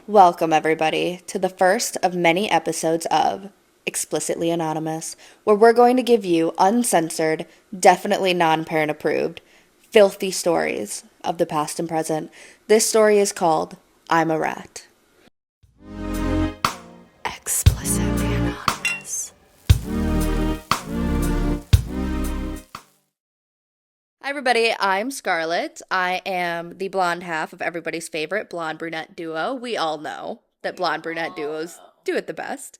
Welcome, everybody, to the first of many episodes of Explicitly Anonymous, where we're going to give you uncensored, definitely non-parent approved, filthy stories of the past and present. This story is called I'm a Rat. Explicitly Anonymous. Hi, everybody. I'm Scarlett. I am the blonde half of everybody's favorite blonde-brunette duo. We all know that blonde-brunette duos do it the best.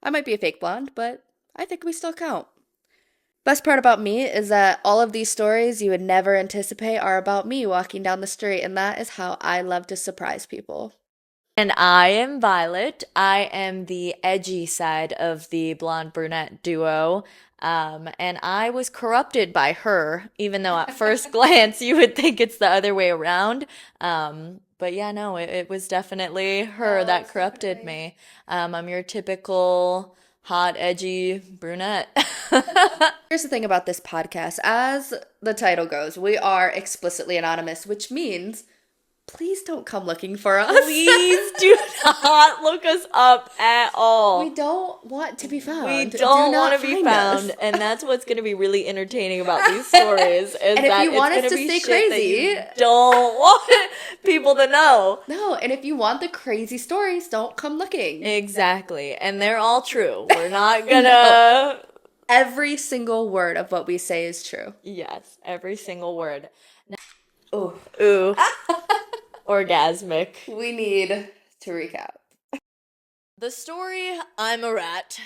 I might be a fake blonde, but I think we still count. Best part about me is that all of these stories you would never anticipate are about me walking down the street, and that is how I love to surprise people. And I am Violet. I am the edgy side of the blonde brunette duo. And I was corrupted by her, even though at first glance you would think it's the other way around. But yeah, no, it was definitely her that corrupted me. I'm your typical hot, edgy brunette. Here's the thing about this podcast. As the title goes, we are explicitly anonymous, which means please don't come looking for us. Please do not look us up at all. We don't want to be found. We don't want to be found, and that's what's going to be really entertaining about these stories. Is and that if you want it's us to gonna be stay crazy, you don't want people to know. No, and if you want the crazy stories, don't come looking. Exactly, and they're all true. We're not gonna. No. Every single word of what we say is true. Yes, every single word. Ooh. Ooh. Orgasmic. We need to recap. The story I'm a Rat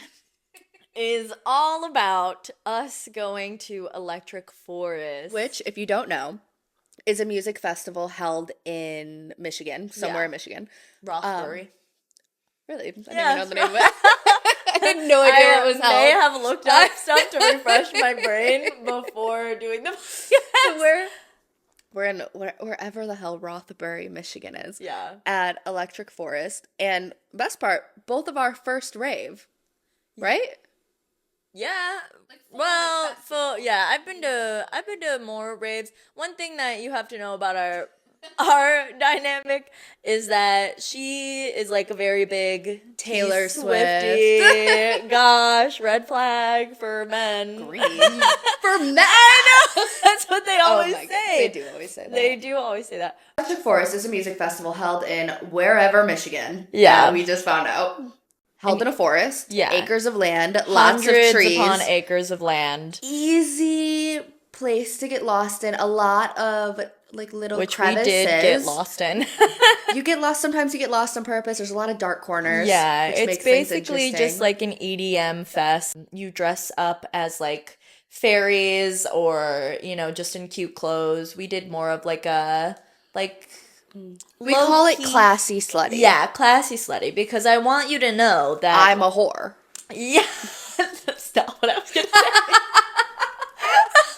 is all about us going to Electric Forest. Which, if you don't know, is a music festival held in Michigan, somewhere in Michigan. Rothbury. Really? I didn't even know the name of it. I had no idea where it was held. I may have looked up stuff to refresh my brain before doing the podcast. We're in wherever the hell Rothbury, Michigan is. Yeah. At Electric Forest. And best part, both of our first rave. Right? Yeah. Well, so yeah, I've been to more raves. One thing that you have to know about our dynamic is that she is like a very big Taylor Swiftie. Gosh, red flag for men. Green. For men. I know. That's what they always say. They do always say that. They do always say that. Electric Forest is a music festival held in wherever Michigan. Yeah. We just found out. Held in a forest. Yeah. Acres of land. Lots of trees. Hundreds upon acres of land. Easy place to get lost in. A lot of like little crevices. Which we did get lost in. You get lost. Sometimes you get lost on purpose. There's a lot of dark corners. Yeah, which it's makes things basically interesting. just like an EDM fest. You dress up as like fairies or, just in cute clothes. We did more of like a, we call it classy slutty. Yeah, classy slutty, because I want you to know that I'm a whore. Yeah, that's not what I was gonna say.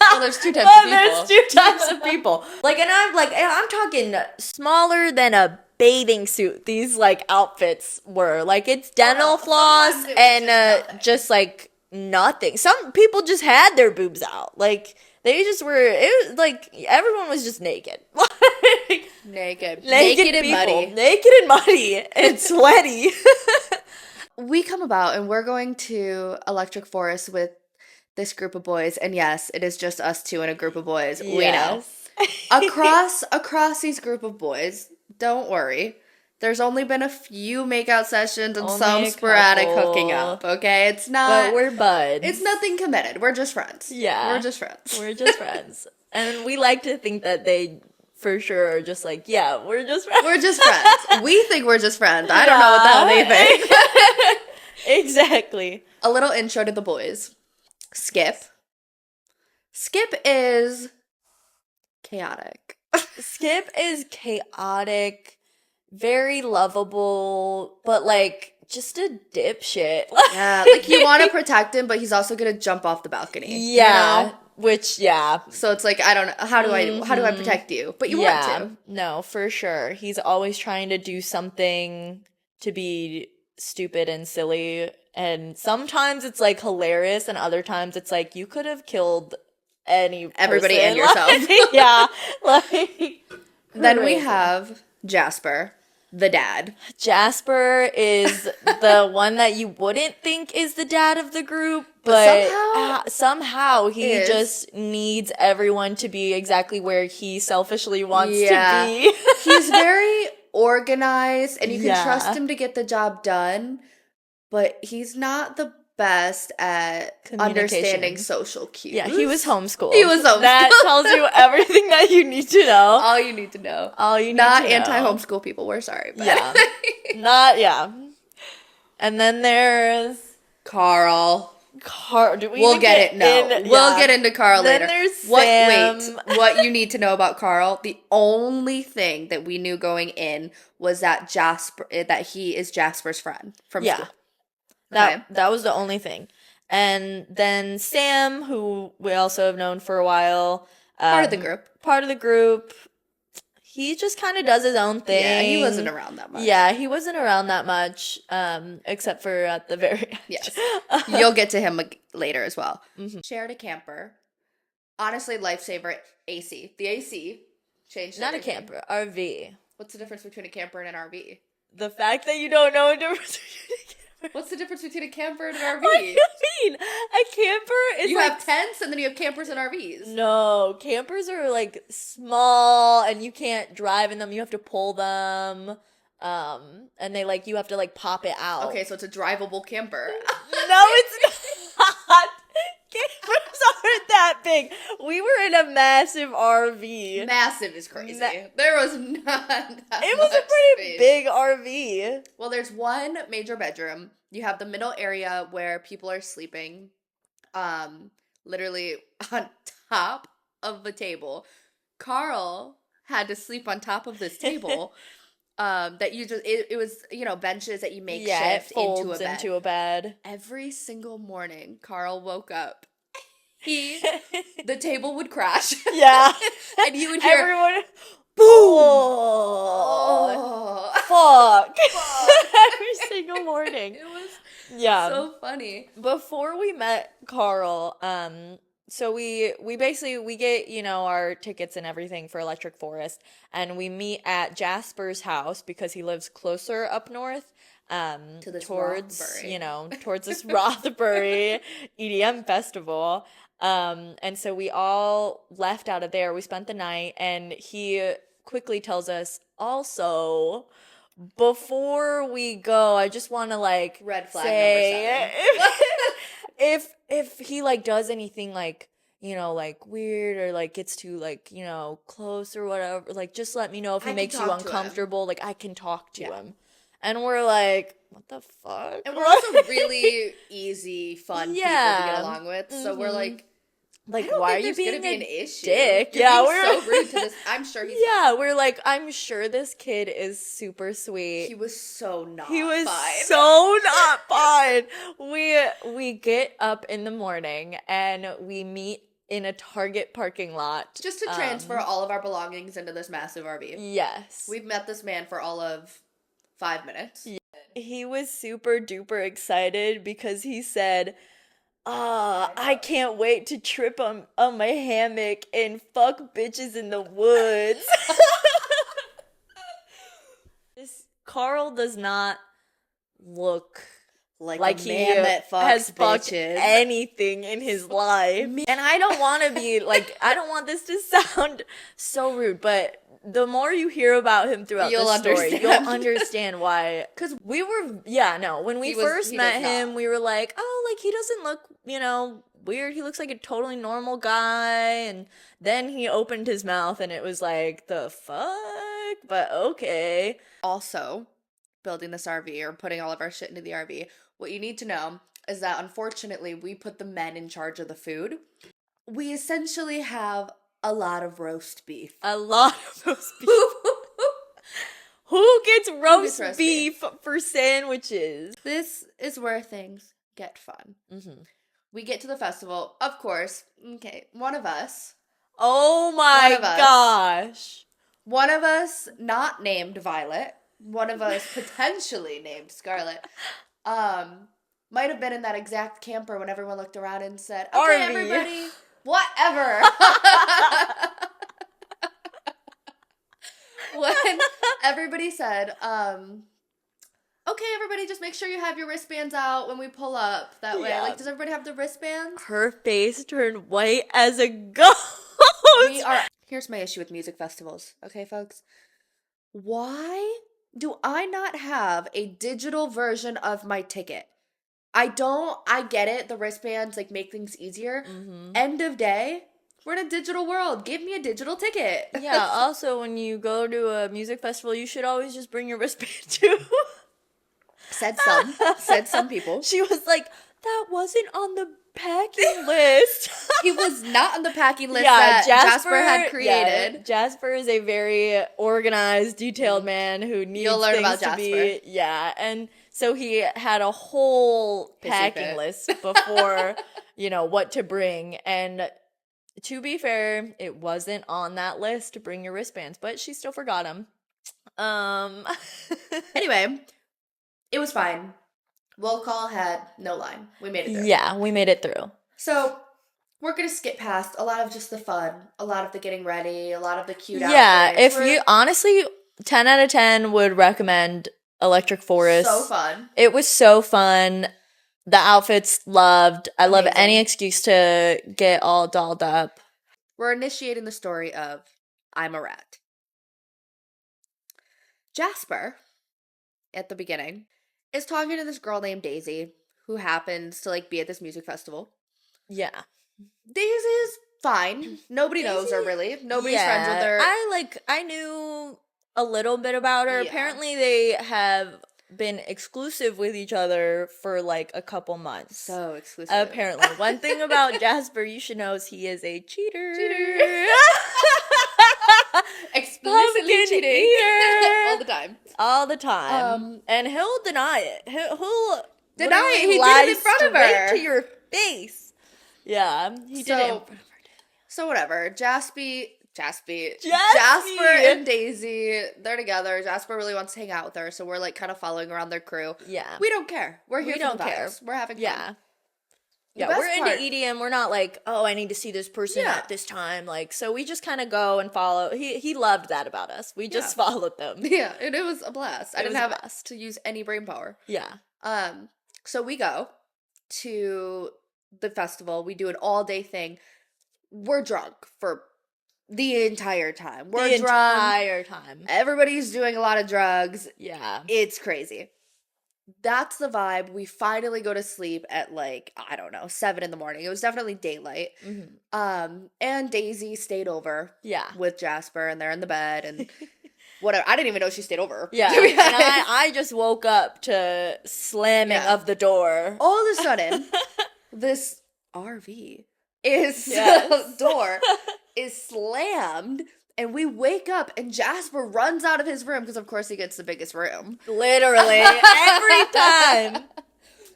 Well, there's two types of people. There's two types of people. I'm talking smaller than a bathing suit. These outfits were it's dental floss and just nothing. Some people just had their boobs out. They just were. It was everyone was just naked. Naked and people. Muddy. Naked and muddy and sweaty. We come about and we're going to Electric Forest with this group of boys, and yes, it is just us two and a group of boys. Yes. We know. Across these group of boys, don't worry. There's only been a few makeout sessions and some sporadic hooking up, okay? It's not... But we're buds. It's nothing committed. We're just friends. Yeah. We're just friends. We're just friends. And we like to think that they, for sure, are just yeah, we're just friends. We're just friends. We think we're just friends. I don't know what the hell they think. Exactly. A little intro to the boys. Skip. Skip is chaotic. Skip is chaotic, very lovable, but just a dipshit. Yeah, you want to protect him, but he's also gonna jump off the balcony. Yeah, which So it's I don't know how do I protect you? But you want to. No, for sure. He's always trying to do something to be stupid and silly, and sometimes it's hilarious, and other times it's you could have killed everybody and yourself. Yeah, Then we have Jasper. the dad. Jasper is the one that you wouldn't think is the dad of the group, But but somehow he is. just needs everyone to be exactly where he selfishly wants to Yeah. be. He's very organized and you can Yeah. trust him to get the job done, but he's not the best at understanding social cues. Yeah, he was homeschooled. He was homeschooled. That tells you everything that you need to know. All you need to know. All you need Not to know. anti-homeschool people, we're sorry. But. Yeah. Yeah. And then there's Carl. We'll get it. No, we'll get into Carl then later. There's Sam. What you need to know about Carl? The only thing that we knew going in was that he is Jasper's friend from school. That was the only thing. And then Sam, who we also have known for a while, part of the group. He just kind of does his own thing. Yeah, he wasn't around that much. Yeah, he wasn't around that much, except for at the very end. Yes. You'll get to him later as well. Mm-hmm. Shared a camper. Honestly, lifesaver, AC. The AC changed Not everything. a camper, RV. What's the difference between a camper and an RV? The fact that you don't know the difference between a camper. What's the difference between a camper and an RV? What do you mean? A camper is You have tents and then you have campers and RVs. No, campers are like small and you can't drive in them. You have to pull them. And they you have to pop it out. Okay, so it's a drivable camper. No, it's not. Campers aren't that big. We were in a massive RV. Massive is crazy. There was not that It was a pretty big RV. Well, there's one major bedroom. You have the middle area where people are sleeping, literally on top of the table. Carl had to sleep on top of this table. That you just it was benches that you make shift into a bed. Every single morning, Carl woke up. The table would crash. Yeah, and you would hear everyone. Boom! Oh, fuck! Every single morning. It was so funny. Before we met Carl, so we get, our tickets and everything for Electric Forest, and we meet at Jasper's house because he lives closer up north, to this towards, Rothbury. Towards this Rothbury EDM festival. And so we all left out of there. We spent the night, and he quickly tells us, also, before we go, I just want to red flag say, number 7. if he does anything weird or gets too close or whatever, just let me know if he makes you uncomfortable. I can talk to him. And we're like, what the fuck? And we're also really easy, fun people to get along with. So we're like, why are you being gonna be an issue? Dick? We're so rude to this. I'm sure he's we're like, I'm sure this kid is super sweet. He was so not He was fine. so not fine. We get up in the morning and we meet in a Target parking lot. Just to transfer all of our belongings into this massive RV. Yes. We've met this man for all of 5 minutes. Yeah. He was super duper excited because he said, I can't wait to trip on my hammock and fuck bitches in the woods. Carl does not look like he has fucked anything in his life. And I don't want to be I don't want this to sound so rude, but the more you hear about him throughout the story, you'll understand why. Because we were, when we first met him, we were like, oh, he doesn't look, weird. He looks like a totally normal guy. And then he opened his mouth and it was like, the fuck? But okay. Also, building this RV or putting all of our shit into the RV, what you need to know is that unfortunately we put the men in charge of the food. We essentially have a lot of roast beef. A lot of roast beef. Who gets roast beef for sandwiches? This is where things get fun. Mm-hmm. We get to the festival. Of course, okay, one of us. Oh my gosh. One of us not named Violet. One of us potentially named Scarlett. Might have been in that exact camper when everyone looked around and said, okay, everybody, whatever. when everybody said, okay, everybody, just make sure you have your wristbands out when we pull up. That way, Yeah. like, does everybody have the wristbands? Her face turned white as a ghost. Here's my issue with music festivals, okay, folks? Why do I not have a digital version of my ticket? I get it, the wristbands, like, make things easier. Mm-hmm. End of day, we're in a digital world. Give me a digital ticket. Yeah, also, when you go to a music festival, you should always just bring your wristband, too. Said some people. She was like, that wasn't on the packing list. He was not on the packing list that Jasper had created. Yeah, Jasper is a very organized, detailed man who needs You'll learn things about to Jasper. be. Yeah, and so he had a whole packing list before, what to bring. And to be fair, it wasn't on that list to bring your wristbands, but she still forgot them. Anyway, it was fine. Roll call had no line. We made it through. Yeah, we made it through. So, we're going to skip past a lot of just the fun, a lot of the getting ready, a lot of the cute outfits. Yeah, if you, honestly, 10 out of 10 would recommend Electric Forest. So fun. It was so fun. The outfits loved. I love Amazing. any excuse to get all dolled up. We're initiating the story of I'm a Rat. Jasper, at the beginning, is talking to this girl named Daisy, who happens to, like, be at this music festival. Yeah. Daisy's fine. Nobody knows her, really. Nobody's friends with her. I knew a little bit about her. Yeah. Apparently they have been exclusive with each other for like a couple months. So exclusive. Apparently. One thing about Jasper you should know is he is a cheater. Explicitly cheating. All the time. All the time. And he'll deny it. He'll deny it. He lie did it in front of her. straight to your face. Yeah, he did it in front of her. So whatever. Jasper Jasper and Daisy, they're together. Jasper really wants to hang out with her, so we're like kind of following around their crew. Yeah. We don't care. We're here We for don't the care. vibes. We're having fun. Yeah. The Yeah, best we're into part- EDM. We're not like, oh, I need to see this person Yeah. at this time. Like, so we just kind of go and follow. He loved that about us. We just followed them. Yeah, and it was a blast. I It didn't was a have blast. to use any brain power. Yeah. So we go to the festival. We do an all-day thing. We're drunk for the entire time. We're the drunk. entire time. Everybody's doing a lot of drugs. Yeah. It's crazy. That's the vibe. We finally go to sleep at like, I don't know, 7 in the morning. It was definitely daylight. Mm-hmm. And Daisy stayed over Yeah. with Jasper, and they're in the bed and whatever. I didn't even know she stayed over. Yeah. to be And honest. I just woke up to slamming of the door. All of a sudden, this RV Yes. door is slammed, and we wake up, and Jasper runs out of his room because, of course, he gets the biggest room. Literally. Every time.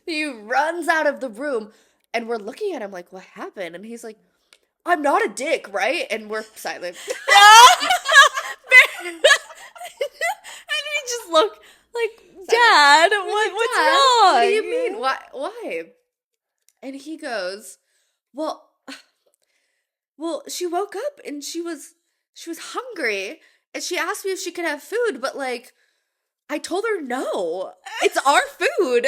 He runs out of the room, and we're looking at him like, what happened? And he's like, I'm not a dick, right? And we're silent. And we just look like, Dad, what's Dad, wrong? What do you mean? Why? And he goes, well, she woke up and she was hungry, and she asked me if she could have food, but like, I told her no. It's our food.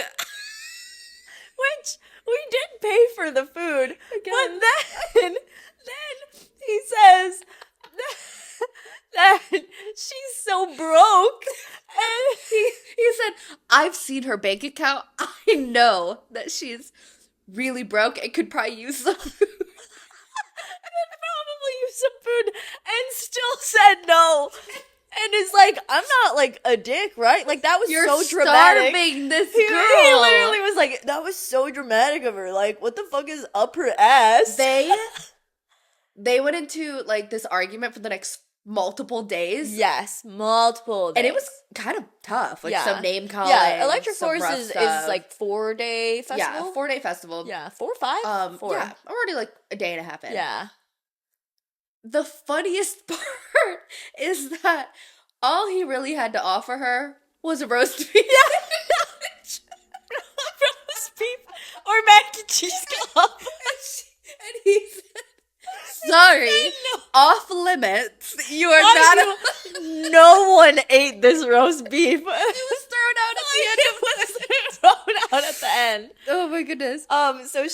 Which we did pay for the food, but then he says that she's so broke, and He said, I've seen her bank account. I know that she's really broke and could probably use some food. probably use some food, and still said no. And is like, I'm not like a dick, right? Like, that was You're so dramatic. starving this He girl. literally was like, that was so dramatic of her. Like, what the fuck is up her ass? They went into like this argument for the next multiple days. Yes, multiple days. And it was kind of tough. Like some name calling. Yeah, Electric some Forest rough is stuff. like 4-day festival. Yeah, 4-day festival. Yeah, 4 or 5? 4. Yeah, already like a day and a half in. Yeah. The funniest part is that all he really had to offer her was a roast beef. Roast beef or mac and cheese cup. And he said, sorry. No. Off limits. You are Why not. No one ate this roast beef. It was thrown out at the end It of was thrown out at the end. Oh my goodness. So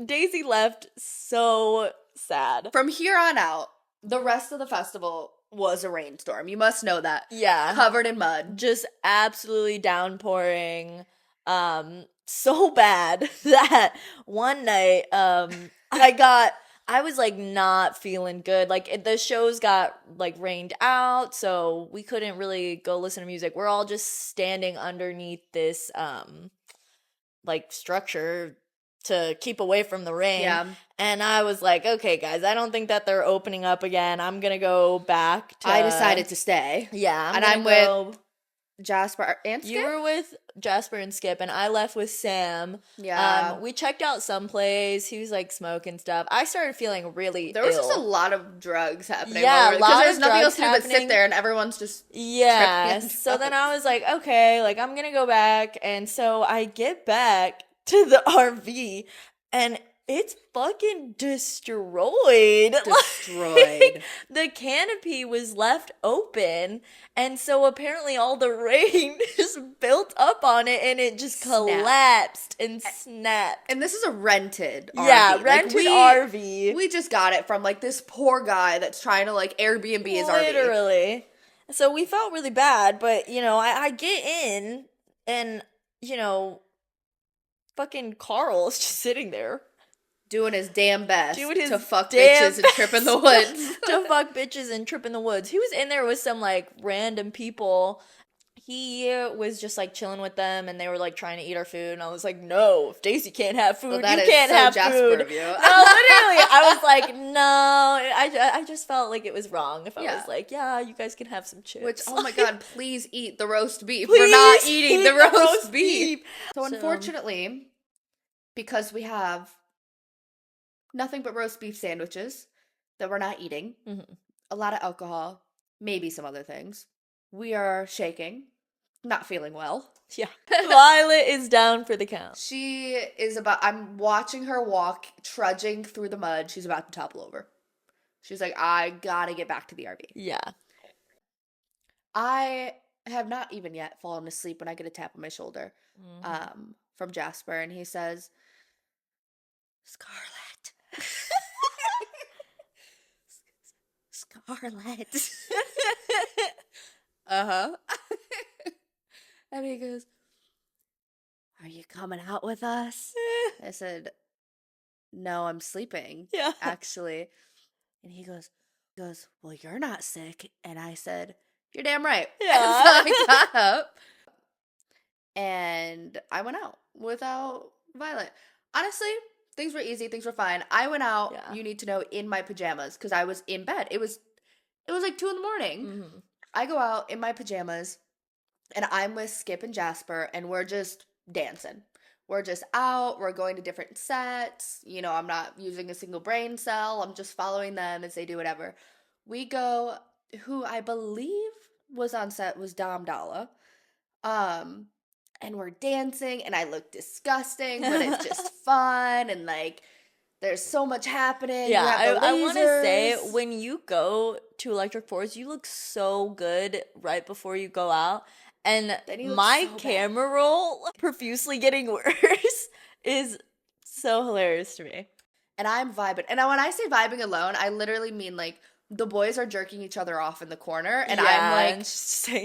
Daisy left so sad. From here on out, the rest of the festival was a rainstorm. You must know that. Yeah. Covered in mud. Just absolutely downpouring. So bad that one night, I was like not feeling good. Like the shows got like rained out, so we couldn't really go listen to music. We're all just standing underneath this like structure to keep away from the rain. Yeah. And I was like, okay, guys, I don't think that they're opening up again. I'm gonna go back to. I decided to stay. Yeah, I'm with Jasper and Skip. You were with Jasper and Skip, and I left with Sam. Yeah. We checked out some place. He was like smoking stuff. I started feeling really There was ill. just a lot of drugs happening. Yeah, a lot there's of nothing drugs else to do but happening. sit there, and everyone's just Yeah. tripping and So then drugs. I was like, okay, like I'm gonna go back, and so I get back to the RV, and it's fucking destroyed. Destroyed. Like, the canopy was left open, and so apparently all the rain just built up on it, and it just collapsed and snapped. And this is a rented RV. Yeah, Like, rented we, RV. We just got it from like this poor guy that's trying to like Airbnb his RV. Literally. So we felt really bad, but you know, I get in, and you know, fucking Carl is just sitting there. Doing his damn best Doing his to fuck damn bitches and trip in the woods. To fuck bitches and trip in the woods. He was in there with some like random people. He was just like chilling with them, and they were like trying to eat our food, and I was like, no, if Daisy can't have food, Well, you can't so have Jasper food. of you. No, literally, I was like, no, I just felt like it was wrong if I was like, yeah, you guys can have some chips. Which, oh my god, please eat the roast beef. Please We're not eating eat the roast beef. So So- unfortunately, because we have nothing but roast beef sandwiches that we're not eating, a lot of alcohol, maybe some other things, we are shaking, not feeling well. Yeah. Violet is down for the count. She is I'm watching her walk, trudging through the mud. She's about to topple over. She's like, I gotta get back to the RV. Yeah. I have not even yet fallen asleep when I get a tap on my shoulder from Jasper, and he says, Scarlett. Scarlett. Uh-huh. And he goes, are you coming out with us? I said, no, I'm sleeping. Yeah. Actually. And he goes, well, you're not sick. And I said, you're damn right. Yeah. And so I got up and I went out without Violet. Honestly, things were easy. Things were fine. I went out, you need to know, in my pajamas because I was in bed. It was like 2 a.m. Mm-hmm. I go out in my pajamas and I'm with Skip and Jasper and we're just dancing. We're just out. We're going to different sets. You know, I'm not using a single brain cell. I'm just following them as they do whatever. We go, who I believe was on set was Dom Dalla. And we're dancing and I look disgusting, but it's just fun and like there's so much happening. Yeah, I want to say, lasers. when you go to Electric Forest, you look so good right before you go out. And my so camera roll, profusely getting worse, is so hilarious to me. And I'm vibing. And when I say vibing alone, I literally mean like the boys are jerking each other off in the corner. And I'm like,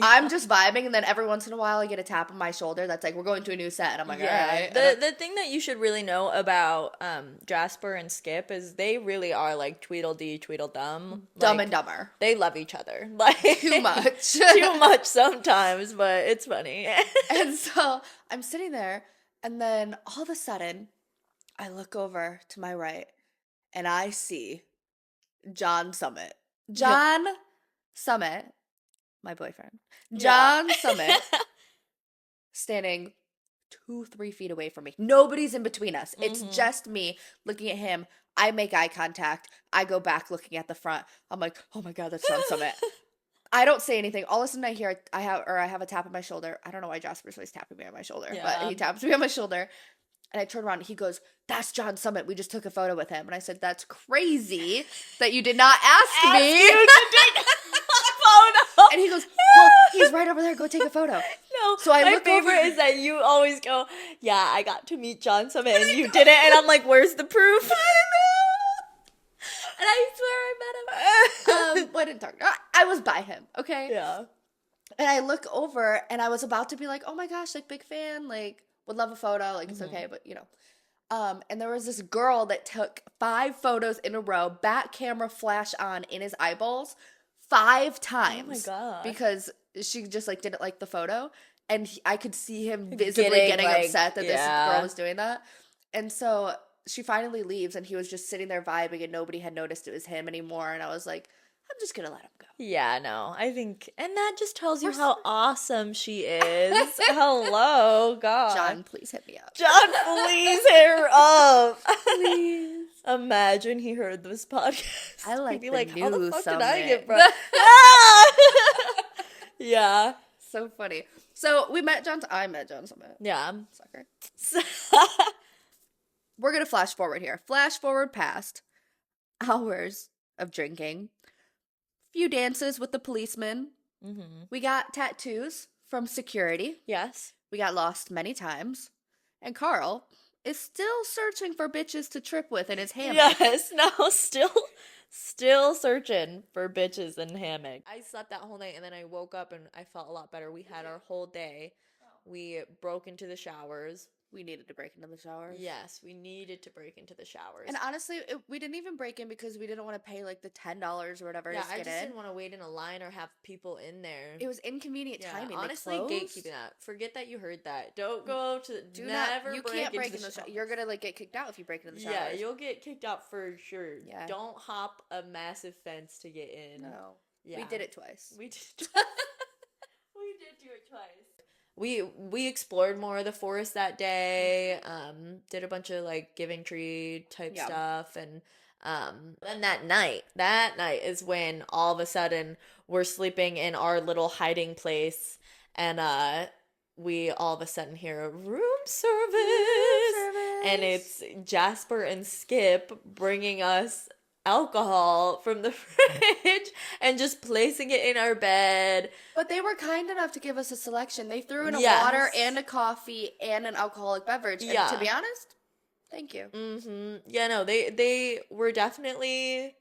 I'm just vibing. And then every once in a while I get a tap on my shoulder that's like, we're going to a new set. And I'm like, all right. The thing that you should really know about Jasper and Skip is they really are like Tweedledee, Tweedledum. Dumb like, and Dumber. They love each other. Like Too much. Too much sometimes, but it's funny. And so I'm sitting there. And then all of a sudden, I look over to my right and I see John Summit. John Summit, my boyfriend. John Summit, standing 2-3 feet away from me. Nobody's in between us. It's just me looking at him. I make eye contact. I go back looking at the front. I'm like, oh my god, that's John Summit. I don't say anything. All of a sudden I hear I have a tap on my shoulder. I don't know why Jasper's always tapping me on my shoulder, but he taps me on my shoulder. And I turned around and he goes, "That's John Summit. We just took a photo with him." And I said, "That's crazy that you did not ask me." You to take a photo. And he goes, "Well, he's right over there. Go take a photo." No, So I my look favorite over. is that you always go, "Yeah, I got to meet John Summit and you didn't," and I'm like, "Where's the proof?" And I swear I met him. Well, I didn't talk. I was by him, okay? Yeah. And I look over and I was about to be like, "Oh my gosh, like big fan, like would love a photo, like it's okay," but you know. And there was this girl that took 5 photos in a row, back camera flash on in his eyeballs 5 times. Oh my gosh. Because she just like didn't like the photo, and I could see him visibly getting like, upset that this yeah. girl was doing that. And so she finally leaves, and he was just sitting there vibing, and nobody had noticed it was him anymore. And I was like, I'm just gonna let him go. Yeah, no, I think, and that just tells you how awesome she is. Hello, God. John, please hit me up. John, please hit her up. Please. Imagine he heard this podcast. I like He'd be the like, how the new fuck did I Summit." get bro? Yeah. So funny. So I met John Summit. Yeah. Sucker. We're gonna flash forward here. Flash forward past hours of drinking, few dances with the policeman. Mm-hmm. We got tattoos from security. Yes. We got lost many times. And Carl is still searching for bitches to trip with in his hammock. Yes. No, still searching for bitches in hammock. I slept that whole night and then I woke up and I felt a lot better. We had our whole day. We broke into the showers. We needed to break into the showers. Yes, we needed to break into the showers. And honestly, we didn't even break in because we didn't want to pay like the $10 or whatever yeah, to I get just in. didn't want to wait in a line or have people in there. It was inconvenient timing. Honestly, gatekeeping that. Forget that you heard that. Don't go to. Do never not. You break can't break into in the the showers. You're gonna like get kicked out if you break into the showers. Yeah, you'll get kicked out for sure. Yeah. Don't hop a massive fence to get in. No. Yeah. We did it twice. We did. We did do it twice. We explored more of the forest that day. Did a bunch of like giving tree type stuff, and then that night is when all of a sudden we're sleeping in our little hiding place, and we all of a sudden hear a room service, and it's Jasper and Skip bringing us alcohol from the fridge and just placing it in our bed. But they were kind enough to give us a selection. They threw in a Yes. water and a coffee and an alcoholic beverage. And Yeah. to be honest, thank you. Mm-hmm. Yeah, no, they were definitely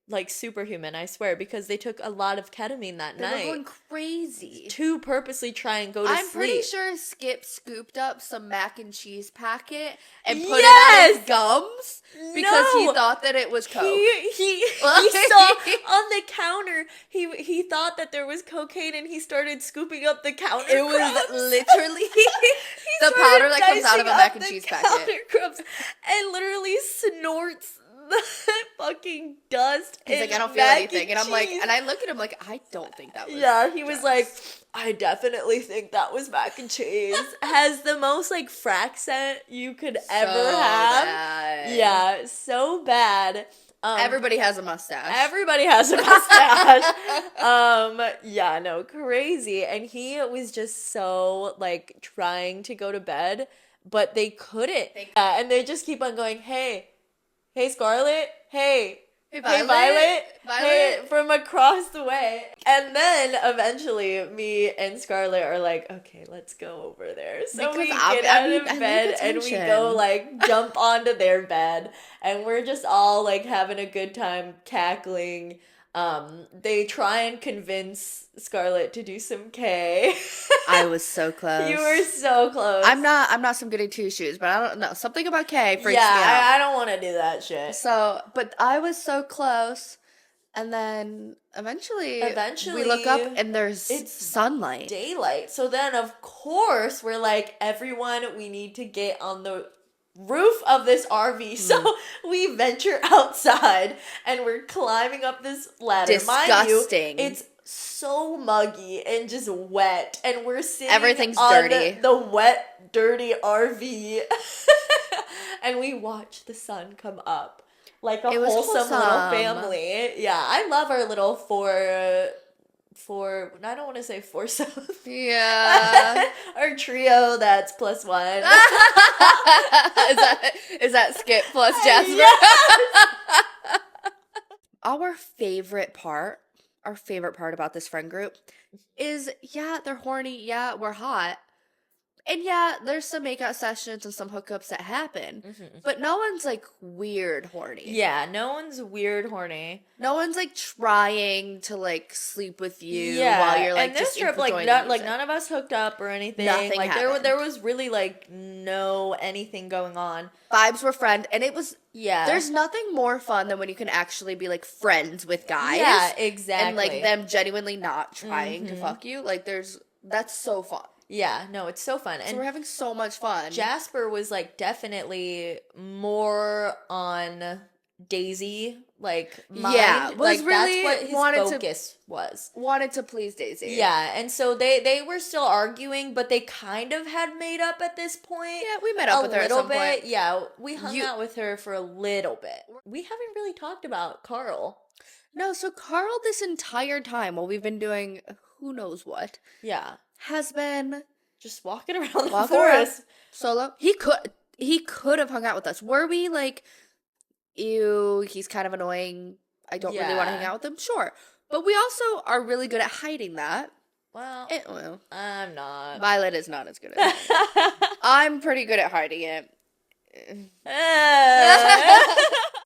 like superhuman, I swear, because they took a lot of ketamine that They night were going crazy. to purposely try and go to I'm sleep. pretty sure Skip scooped up some mac and cheese packet and put it Yes! on his gums because he No! thought that it was coke. He saw on the counter. He thought that there was cocaine, and he started scooping up the counter. It was crumbs. literally the Started powder that comes out of a dicing mac up and the cheese counter packet. crumbs and literally snorts the fucking dust. He's like, I don't feel mac anything. And I'm like, cheese. and I look at him like, I don't think that was. Yeah, he was drugs. like, I definitely think that was mac and cheese. Has the most like frack scent you could ever have. Bad. Yeah, so bad. Everybody has a mustache. Everybody has a mustache. Yeah, no, crazy. And he was just so like trying to go to bed, but they couldn't. And they just keep on going, hey, Scarlett, hey, Violet, hey, from across the way. And then eventually me and Scarlett are like, okay, let's go over there. So Because we get I out need of bed and we attention. go like jump onto their bed, and we're just all like having a good time cackling. They try and convince Scarlett to do some K. I was so close. You were so close. I'm not some goody two shoes, but I don't know. Something about K freaks me out. I don't want to do that shit. So, but I was so close, and then eventually we look up and there's sunlight. Daylight. So then, of course, we're like, everyone, we need to get on the roof of this RV. So we venture outside and we're climbing up this ladder. Disgusting. Mind you, it's so muggy and just wet, and we're sitting Everything's on dirty. the wet, dirty RV, and we watch the sun come up like a It was wholesome little wholesome. family. Yeah, I love our little for, I don't want to say foursome. Yeah. Our trio that's plus one. Is that Skip plus Jasper? Yes! Our favorite part, our favorite part about this friend group is yeah, they're horny, yeah, we're hot. And yeah, there's some makeout sessions and some hookups that happen, Mhm. but no one's like weird horny. Yeah, no one's weird horny. No one's like trying to like sleep with you while Yeah, you're and like this just trip, enjoying the like music. none of us hooked up or anything. Nothing Like happened. there was really like no anything going on. Vibes were friend, and it was. Yeah. There's nothing more fun than when you can actually be like friends with Yeah, guys, and like exactly. them genuinely not trying to Mm-hmm. fuck you. Like that's so fun. Yeah, no, it's so fun. So And we're having so much fun. Jasper was like definitely more on Daisy like Yeah, mind. was Like that's really what his focus was. wanted to please Daisy. Yeah, and so they were still arguing, but they kind of had made up at this point. Yeah, we met A up with her at little some point. bit. Yeah, we hung You out with her for a little bit. We haven't really talked about Carl. No, so Carl this entire time while we've been doing who knows what Yeah, has been just walking around the walking around forest. solo. He could have hung out with us. Were we like, ew, he's kind of annoying. I don't really want to hang Yeah. out with him. Sure. But we also are really good at hiding that. Well, Well, I'm not. Violet is not as good at hiding it. I'm pretty good at hiding it.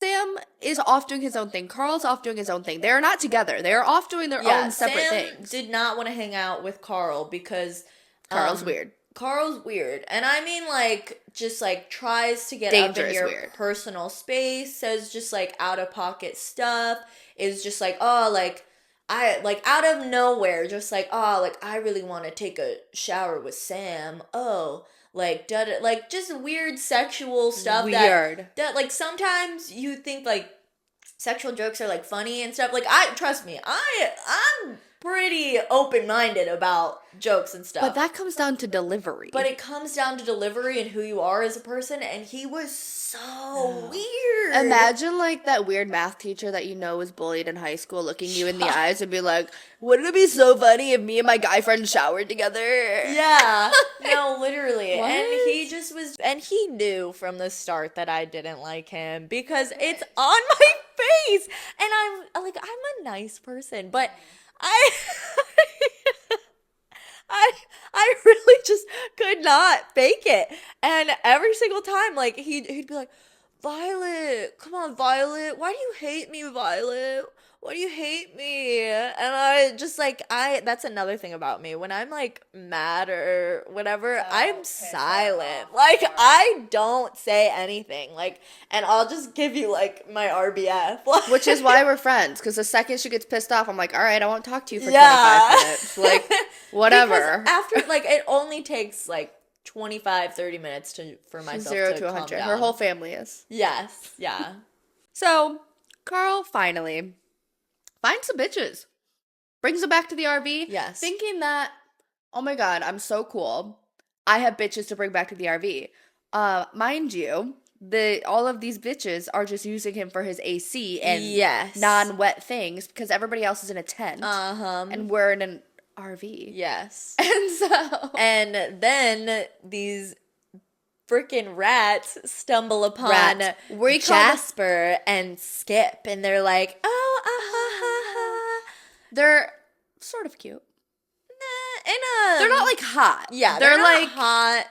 Sam is off doing his own thing. Carl's off doing his own thing. They are not together. They are off doing their Yeah, own separate Sam things. did not want to hang out with Carl because Carl's weird. Carl's weird. And I mean like just like tries to get up in Dangerous your weird. personal space, says just like out of pocket stuff, is just like, oh, like I like out of nowhere, just like, oh, like I really want to take a shower with Sam. Oh, like like just weird sexual stuff Weird. that like sometimes you think like sexual jokes are like funny and stuff. Like I trust me, I'm pretty open-minded about jokes and stuff. But that comes down to delivery. But it comes down to delivery and who you are as a person, and he was so weird. Imagine like that weird math teacher that you know was bullied in high school looking you in the eyes and be like, wouldn't it be so funny if me and my guy friend showered together? Yeah. No, literally. What? And he just was, and he knew from the start that I didn't like him because it's on my face. And I'm like, I'm a nice person, but I I really just could not fake it. And every single time, like he'd be like, Violet, come on, Violet. Why do you hate me, Violet? Why do you hate me? And I just like that's another thing about me. When I'm like mad or whatever, I'm silent. Like I don't say anything. Like, and I'll just give you like my RBF. Which is why we're friends, because the second she gets pissed off, I'm like, all right, I won't talk to you for Yeah. 25 minutes. Like, whatever. Because after like it only takes like 25, 30 minutes for myself 0 to to calm 100. down. Her whole family is. Yes. Yeah. So, Carl finally finds some bitches. Brings them back to the RV. Yes. Thinking that, oh my God, I'm so cool. I have bitches to bring back to the RV. Mind you, all of these bitches are just using him for his AC and Yes. non-wet things because everybody else is in a tent and we're in an RV. Yes. And so And then these freaking rats stumble upon We call them- Jasper and Skip, and they're like, "Oh, ha ha they're sort of cute. ha." They're not like hot. yeah, they're not like hot.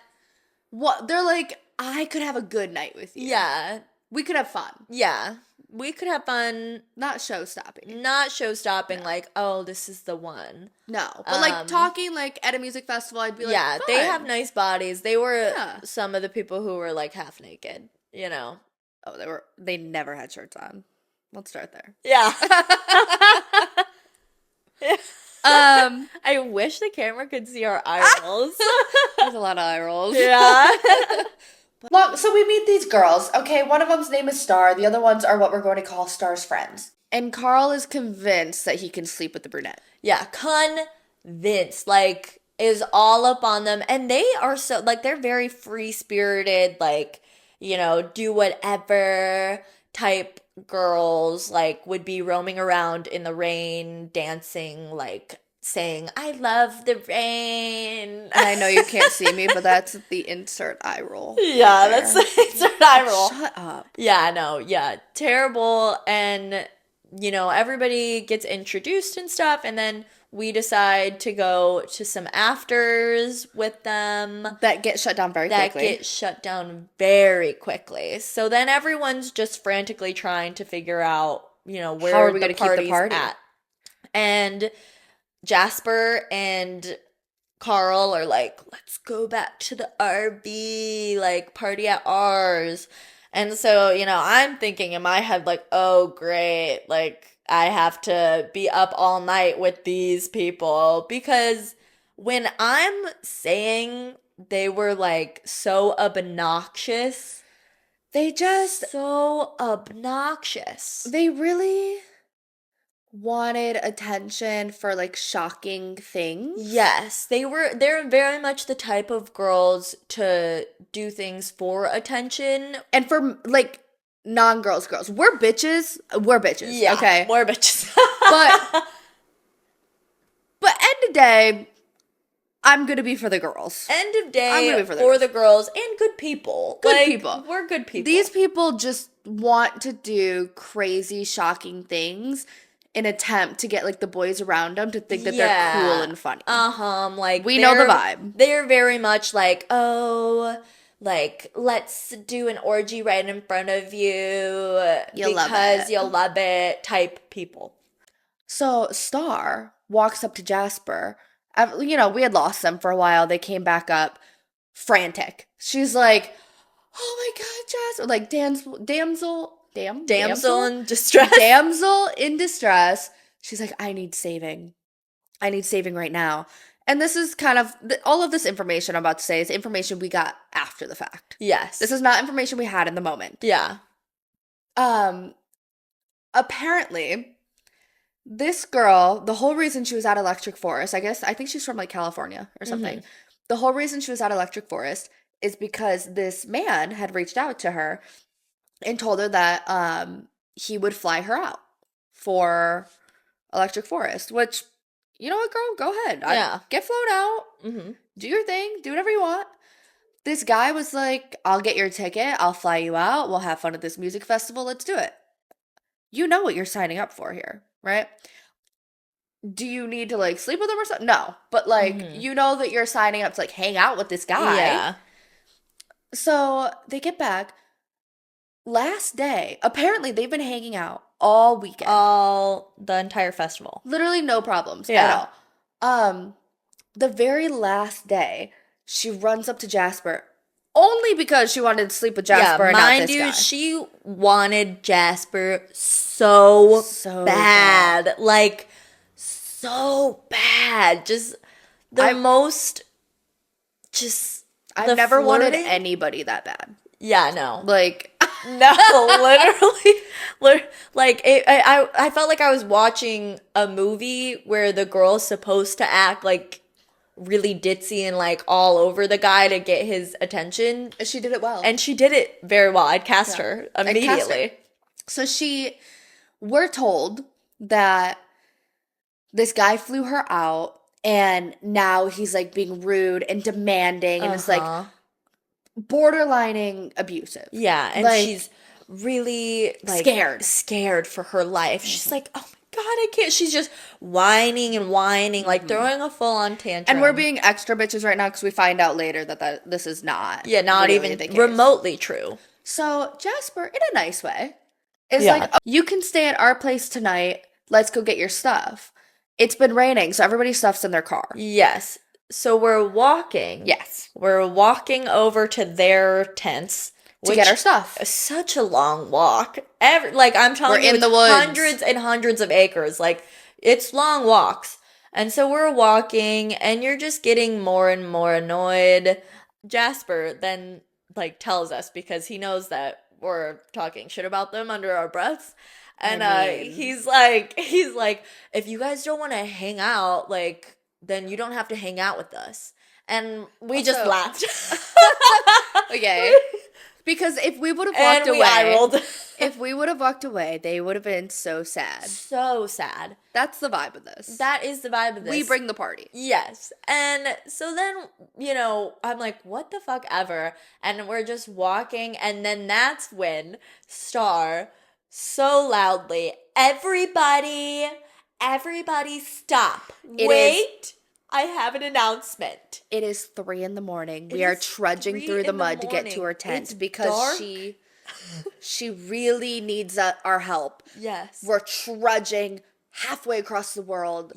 what? They're like, I could have a good night with you. Yeah, We could have fun. yeah. We could have fun. Not show stopping. Not show stopping. Like, oh, this is the one. No. But like talking like at a music festival, I'd be like, Yeah, they fun. have nice bodies. They were Yeah. some of the people who were like half naked, you know. Oh, they never had shirts on. Let's start there. Yeah. I wish the camera could see our eye rolls. There's a lot of eye rolls. Yeah. Well, so we meet these girls. Okay, one of them's name is Star. The other ones are what we're going to call Star's friends. And Carl is convinced that he can sleep with the brunette. Yeah, convinced. Like, is all up on them. And they are so, like, they're very free-spirited, like, you know, do whatever type girls, like, would be roaming around in the rain, dancing, like, saying, I love the rain. And I know you can't see me, but that's the insert eye roll Yeah, right that's there. it's an eye roll. Shut up. Yeah, no, yeah, terrible. And, everybody gets introduced and stuff, and then we decide to go to some afters with them That gets shut down very that quickly. get shut down very quickly. So then everyone's just frantically trying to figure out, How are where we the going to keep the party's party? at. And Jasper and Carl are like, let's go back to the RV, like party at ours. And so, I'm thinking in my head, like, oh, great. Like, I have to be up all night with these people because when I'm saying they were like so obnoxious, They just, so obnoxious. they really wanted attention for like shocking things. Yes, they're very much the type of girls to do things for attention. And for like non-girls, girls. We're bitches. We're bitches. Yeah, Okay. more bitches. But end of day, I'm gonna be for the girls. End of I'm day gonna be for for the the girls and good people. Good Like, people. We're good people. These people just want to do crazy, shocking things in attempt to get like the boys around them to think that they're cool and funny. Like We know the vibe. They're very much like, oh, like let's do an orgy right in front of you You'll love because it. you'll love it type people. So Star walks up to Jasper. We had lost them for a while. They came back up, frantic. She's like, "Oh my God, Jasper!" Like Damsel in distress. damsel in distress. She's like, "I need saving. I need saving right now." And this is kind of all of this information I'm about to say is information we got after the fact. Yes. This is not information we had in the moment. Yeah. Apparently, this girl, the whole reason she was at Electric Forest, I think she's from like California or something. The whole reason she was at Electric Forest is because this man had reached out to her and told her that he would fly her out for Electric Forest, which, you know what, girl, go ahead. Yeah. Get flown out. Do your thing. Do whatever you want. This guy was like, I'll get your ticket. I'll fly you out. We'll have fun at this music festival. Let's do it. You know what you're signing up for here, right? Do you need to like sleep with him or something? No. But like, you know that you're signing up to like hang out with this guy. Yeah. So they get back. Last day, apparently they've been hanging out all weekend. All the entire festival. Literally no problems Yeah. at all. The very last day, she runs up to Jasper only because she wanted to sleep with Jasper and not mind this you, guy. she wanted Jasper so bad. Like, so bad. Just the most, just I've the never wanted flirting. anybody that bad. Yeah, no. Like, No, literally, like I felt like I was watching a movie where the girl's supposed to act like really ditzy and like all over the guy to get his attention, she did it well. and she did it very well. I'd cast her I'd cast immediately. her. So we're told that this guy flew her out, and now he's like being rude and demanding, and it's like borderlining abusive. Yeah, and like, she's really like scared for her life. She's like, oh my God, I can't. She's just whining and whining, like throwing a full on tantrum. And we're being extra bitches right now because we find out later that this is not not really even the case. remotely true. So Jasper, in a nice way, is Yeah. like, oh, you can stay at our place tonight. Let's go get your stuff. It's been raining, so everybody's stuff's in their car. Yes. So we're walking. Yes. We're walking over to their tents To get our stuff. is such a long walk. I'm telling you, We're in it's the woods. hundreds and hundreds of acres. Like, it's long walks. And so we're walking, and you're just getting more and more annoyed. Jasper then, like, tells us because he knows that we're talking shit about them under our breaths. And he's like, if you guys don't want to hang out, like, then you don't have to hang out with us. And we just laughed. Okay. Because if we would have walked and we away, eye rolled. If we would have walked away, they would have been so sad. So sad. That's the vibe of this. That is the vibe of this. We bring the party. Yes. And so then, I'm like, what the fuck ever? And we're just walking, and then that's when Star so loudly, everybody stop. Wait. I have an announcement. It is 3 a.m. We are trudging through the mud to get to her tent because dark. she really needs our help. Yes. We're trudging halfway across the world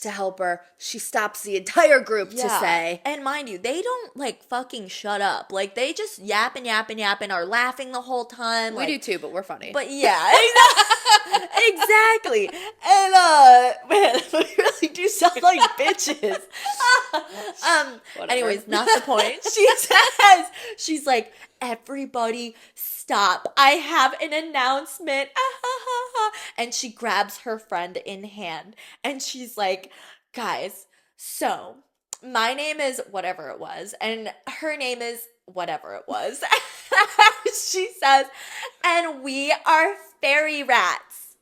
to help her. She stops the entire group to say. And mind you, they don't fucking shut up. Like they just yapping, are laughing the whole time. We do too, but we're funny. But yeah, exactly. And man, we really do sound like bitches. Anyways, not the point. She's like, everybody stop. I have an announcement. And she grabs her friend in hand and she's like, guys, so my name is whatever it was and her name is whatever it was. She says, and we are fairy rats.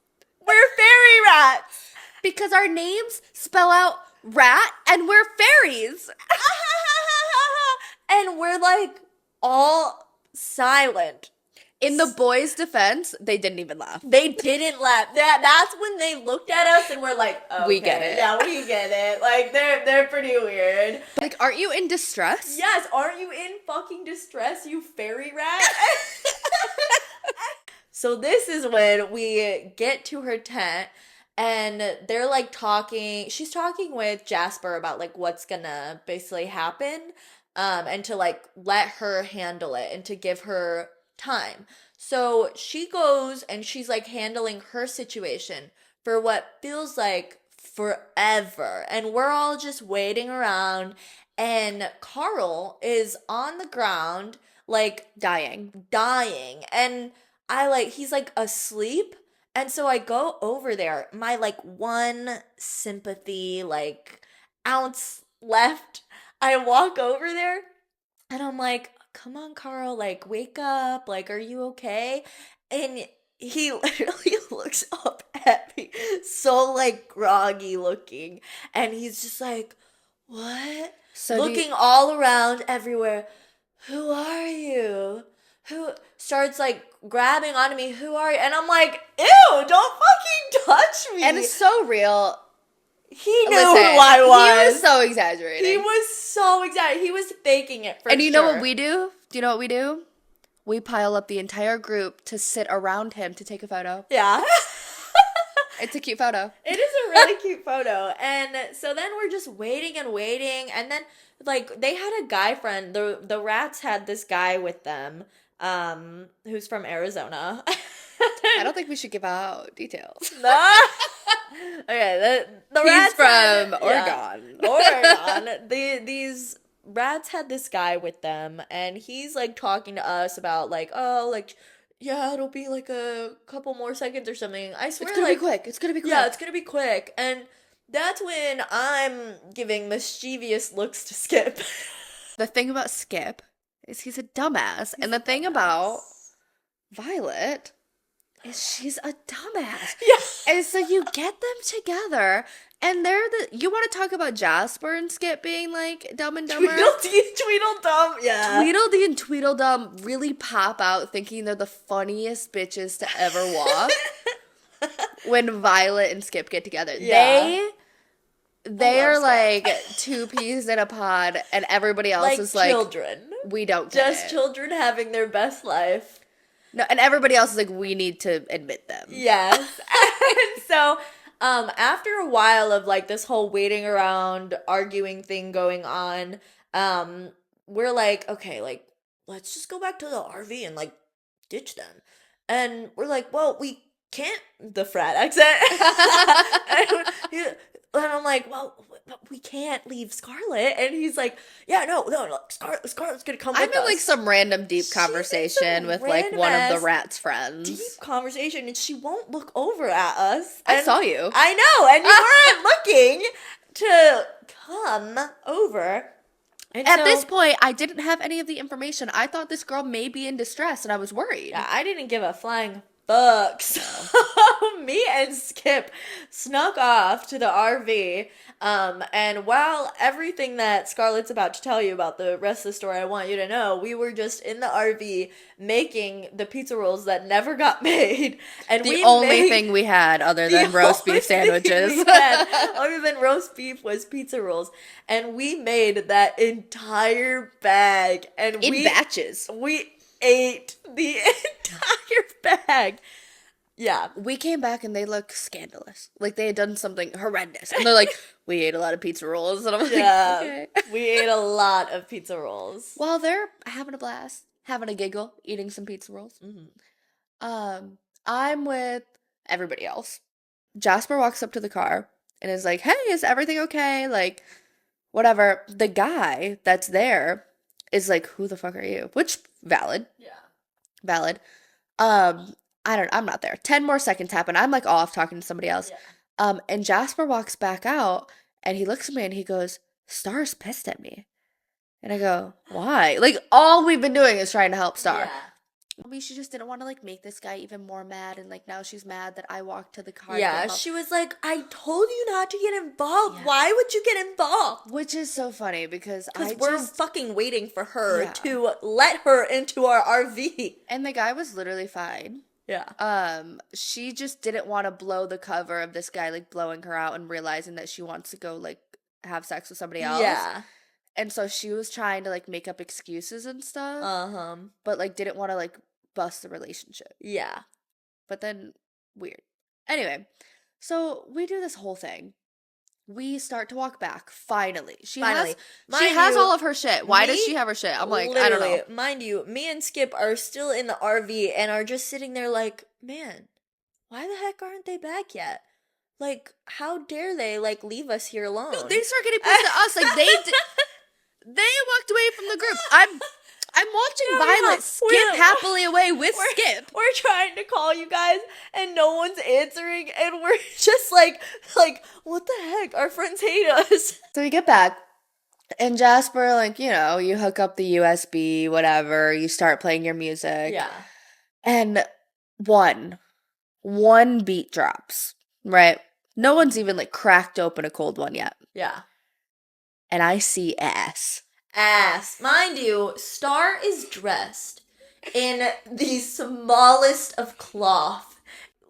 We're fairy rats. Because our names spell out rat and we're fairies. And we're like all silent. In the boys' defense, they didn't even laugh. They didn't laugh. That's when they looked at us and were like, okay, we get it. Yeah, we get it. Like, they're pretty weird. Like, aren't you in distress? Yes, aren't you in fucking distress, you fairy rat? So this is when we get to her tent and they're like talking. She's talking with Jasper about like what's gonna basically happen and to like let her handle it and to give her time. So she goes and she's like handling her situation for what feels like forever. And we're all just waiting around and Carl is on the ground like dying. And he's like asleep. And so I go over there. My like one sympathy like ounce left. I walk over there and I'm like, come on, Carl, like, wake up. Like, are you okay? And he literally looks up at me, so, like, groggy looking. And he's just like, what? So looking all around everywhere. Who are you? Who starts, like, grabbing onto me. Who are you? And I'm like, ew, don't fucking touch me. And it's so real. He knew who I was. He was so exaggerating. He was so exaggerating. He was faking it for sure. And you know what we do? Do you know what we do? We pile up the entire group to sit around him to take a photo. Yeah. It's a cute photo. It is a really cute photo. And so then we're just waiting. And then, like, they had a guy friend. The rats had this guy with them who's from Arizona. I don't think we should give out details. No. Okay, the He's rats from Oregon. Yeah, Oregon. These rats had this guy with them, and he's like talking to us about like, oh, like, yeah, it'll be like a couple more seconds or something. I swear, it's gonna be quick. It's gonna be quick. Yeah, it's gonna be quick. And that's when I'm giving mischievous looks to Skip. The thing about Skip is he's a dumbass, and the thing about Violet is she's a dumbass. Yeah. And so you get them together, and you want to talk about Jasper and Skip being like Dumb and Dumber? Tweedledee and Tweedledum, yeah. Tweedledee and Tweedledum really pop out thinking they're the funniest bitches to ever walk when Violet and Skip get together. Yeah. They are like two peas in a pod, and everybody else like is like children. We don't get Just it. Children having their best life. No, and everybody else is like, we need to admit them. Yes. And so, after a while of like this whole waiting around, arguing thing going on, we're like, okay, like, let's just go back to the RV and like ditch them. And we're like, well, we can't, the frat accent. And I'm like, well, we can't leave Scarlet. And he's like, yeah, no, Scarlet's gonna come with us. I'm in like some random deep conversation with like one of the rat's friends. Deep conversation, and she won't look over at us. I saw you. I know, and you weren't looking to come over. And at this point, I didn't have any of the information. I thought this girl may be in distress, and I was worried. Yeah, I didn't give a flying fuck. So me and Skip snuck off to the RV. And while everything that Scarlett's about to tell you about the rest of the story, I want you to know, we were just in the RV making the pizza rolls that never got made. And The we only made thing we had other the than roast only beef thing sandwiches. we had other than roast beef was pizza rolls. And we made that entire bag. And In batches. we ate the entire bag. Yeah. We came back and they looked scandalous. Like they had done something horrendous. And they're like, we ate a lot of pizza rolls. And I'm like, Yeah. okay. We ate a lot of pizza rolls. While they're having a blast, having a giggle, eating some pizza rolls. I'm with everybody else. Jasper walks up to the car and is like, hey, is everything okay? Like, whatever. The guy that's there is like, who the fuck are you? Which, valid. Yeah. Valid. I'm not there. 10 more seconds happen. I'm like off talking to somebody else. Yeah. And Jasper walks back out and he looks at me and he goes, Star's pissed at me. And I go, why? Like, all we've been doing is trying to help Star. Yeah. Maybe she just didn't want to, like, make this guy even more mad. And, like, now she's mad that I walked to the car. Yeah, she was like, I told you not to get involved. Yeah. Why would you get involved? Which is so funny because we're fucking waiting for her to let her into our RV. And the guy was literally fine. Yeah. She just didn't want to blow the cover of this guy, like, blowing her out and realizing that she wants to go, like, have sex with somebody else. Yeah. And so she was trying to, like, make up excuses and stuff. Uh-huh. But, like, didn't want to, like, bust the relationship. Yeah. But then, weird. Anyway, so we do this whole thing. We start to walk back, finally. She has all of her shit. Why does she have her shit? I'm like, I don't know. Mind you, me and Skip are still in the RV and are just sitting there like, man, why the heck aren't they back yet? Like, how dare they, like, leave us here alone? No, they start getting pissed at us. Like, they walked away from the group. I'm watching Violet skip happily away with Skip. We're trying to call you guys and no one's answering and we're just like, what the heck? Our friends hate us. So we get back and Jasper, like, you know, you hook up the USB, whatever, you start playing your music. Yeah. And one beat drops, right? No one's even, like, cracked open a cold one yet. Yeah. And I see ass. Mind you, Star is dressed in the smallest of cloth.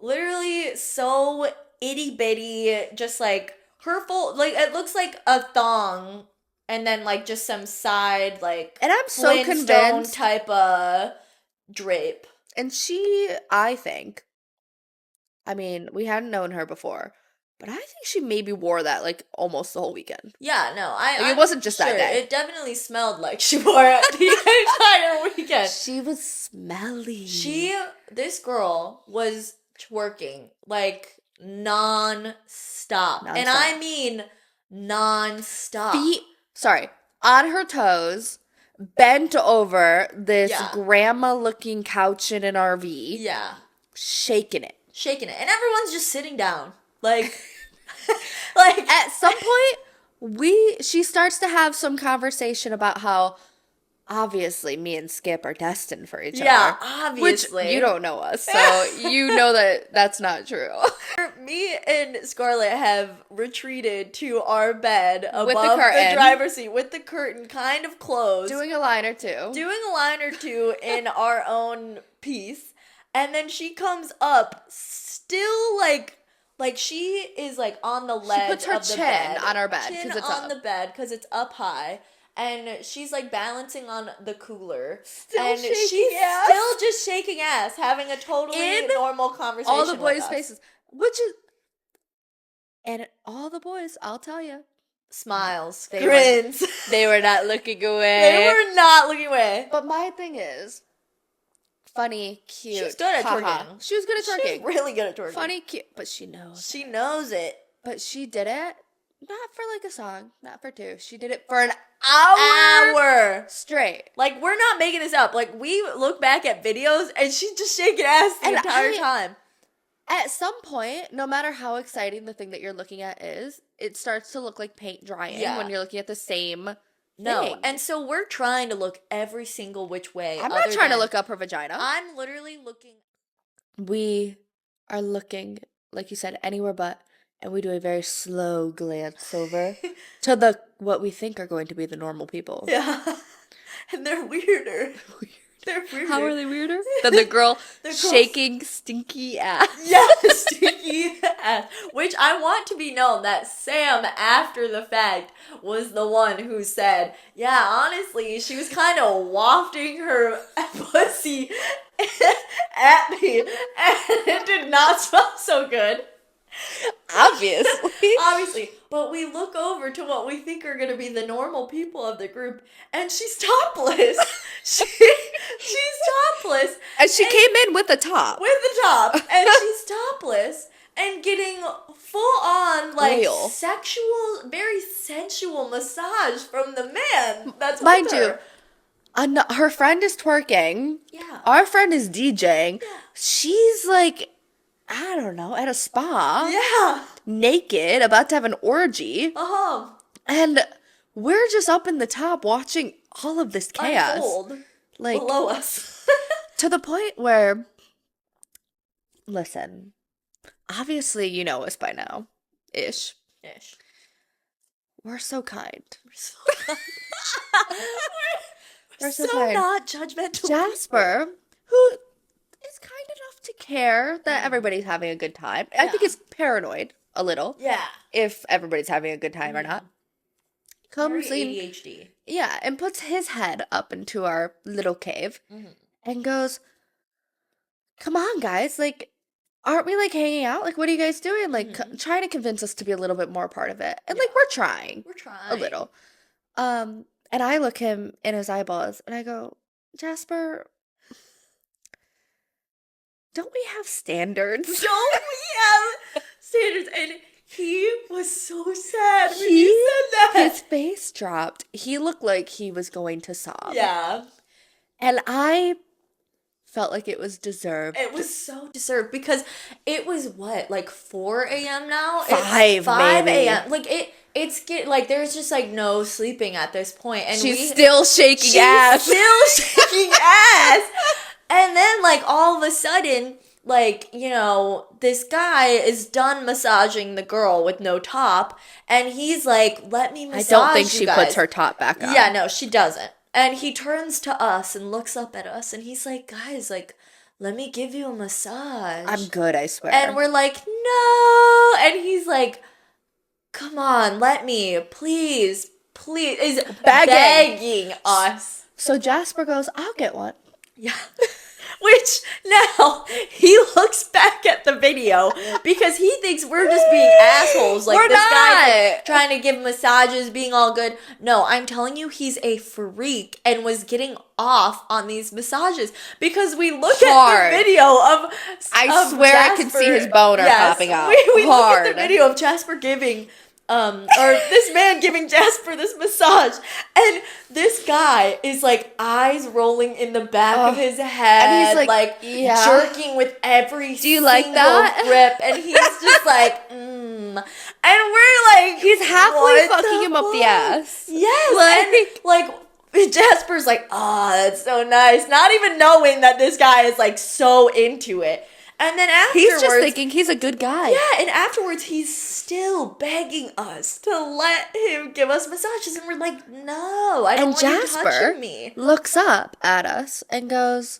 Literally so itty bitty, just like her full, like it looks like a thong and then like just some side like and I'm so convinced type of drape. And she, I think, I mean, we hadn't known her before. But I think she maybe wore that, like, almost the whole weekend. Yeah, no, it wasn't just that day. It definitely smelled like she wore it the entire weekend. She was smelly. This girl was twerking, like, non-stop. And I mean non-stop. On her toes, bent over this grandma-looking couch in an RV. Yeah. Shaking it. And everyone's just sitting down. Like, at some point, she starts to have some conversation about how obviously me and Skip are destined for each other. Yeah, obviously. Which you don't know us, so you know that that's not true. Me and Scarlett have retreated to our bed above the driver's seat with the curtain kind of closed. Doing a line or two in our own piece. And then she comes up still like she is like on the ledge of the bed. She puts her chin on our bed because it's on the bed because it's up high, and she's like balancing on the cooler, she's still just shaking ass, having a totally normal conversation. All the boys' faces, and all the boys, I'll tell you, smiles, grins. They were not looking away. But my thing is, funny, cute. She's good at twerking. She was good at twerking. She's really good at twerking. Funny, cute, but she knows. She knows it. But she did it not for like a song, not for two. She did it for an hour straight. Like, we're not making this up. Like, we look back at videos and she's just shaking ass the entire time. At some point, no matter how exciting the thing that you're looking at is, it starts to look like paint drying when you're looking at the same thing. And so we're trying to look every single which way. I'm not trying to look up her vagina. I'm literally looking we are looking, like you said, anywhere but, and we do a very slow glance over to the what we think are going to be the normal people. Yeah. And they're weirder. They're How weirder. are they weirder than the girl The girls- shaking stinky ass? Yeah, stinky ass. Which I want to be known that Sam, after the fact, was the one who said, yeah, honestly, she was kind of wafting her pussy at me, and it did not smell so good. Obviously. Obviously. But we look over to what we think are going to be the normal people of the group, and she's topless. She's topless. And she came in with a top. With the top. And she's topless and getting full on, like, Oil. sexual, very sensual massage from the man that's Mind with you, her. her friend is twerking. Yeah. Our friend is DJing. Yeah. She's like, I don't know, at a spa. Yeah. Naked, about to have an orgy. Uh-huh. And we're just up in the top watching all of this chaos. Unfold Like, below us. to the point where, listen, obviously you know us by now. Ish. We're so kind. We're so so kind. not judgmental. Jasper, who is kind enough to care that everybody's having a good time. I think Yeah. he's paranoid a little. Yeah. If everybody's having a good time or not. Comes Very in, ADHD. yeah, and puts his head up into our little cave and goes, "Come on, guys, like, aren't we, like, hanging out? Like, what are you guys doing? Like, trying to convince us to be a little bit more part of it." And, like, we're trying. We're trying. A little. And I look him in his eyeballs and I go, "Jasper, don't we have standards?" Don't we have standards? And he was so sad when you said that. His face dropped. He looked like he was going to sob. Yeah. And I felt like it was deserved. It was so deserved because it was what, like 4 a.m. now? 5 maybe. a.m. Like like there's just like no sleeping at this point, and She's still shaking ass. Still shaking ass. And then like all of a sudden, like, you know, this guy is done massaging the girl with no top, and he's like, "Let me massage I don't think you she guys." puts her top back on. Yeah, no, she doesn't. And he turns to us and looks up at us, and he's like, "Guys, like, let me give you a massage." I'm good, I swear. And we're like, "No." And he's like, "Come on, let me, please." Is begging us. So Jasper goes, "I'll get one." Yeah. Which now he looks back at the video because he thinks we're just being assholes. Like, We're this guy's not. like, trying to give massages, being all good. No, I'm telling you, he's a freak and was getting off on these massages because we look Hard. at the video of I swear I could see his boner popping out. We look at Hard. the video of Jasper giving or this man giving Jasper this massage, and this guy is like eyes rolling in the back of his head, and he's like, yeah. jerking with every Do you like that? grip, and he's just like, and we're like, He's halfway what fucking the him up the fuck? ass. Yes, and like Jasper's like, oh, that's so nice, not even knowing that this guy is like so into it. And then afterwards, He's just thinking he's a good guy. yeah, and afterwards he's still begging us to let him give us massages, and we're like, no, I don't want you touching me. Looks up at us and goes,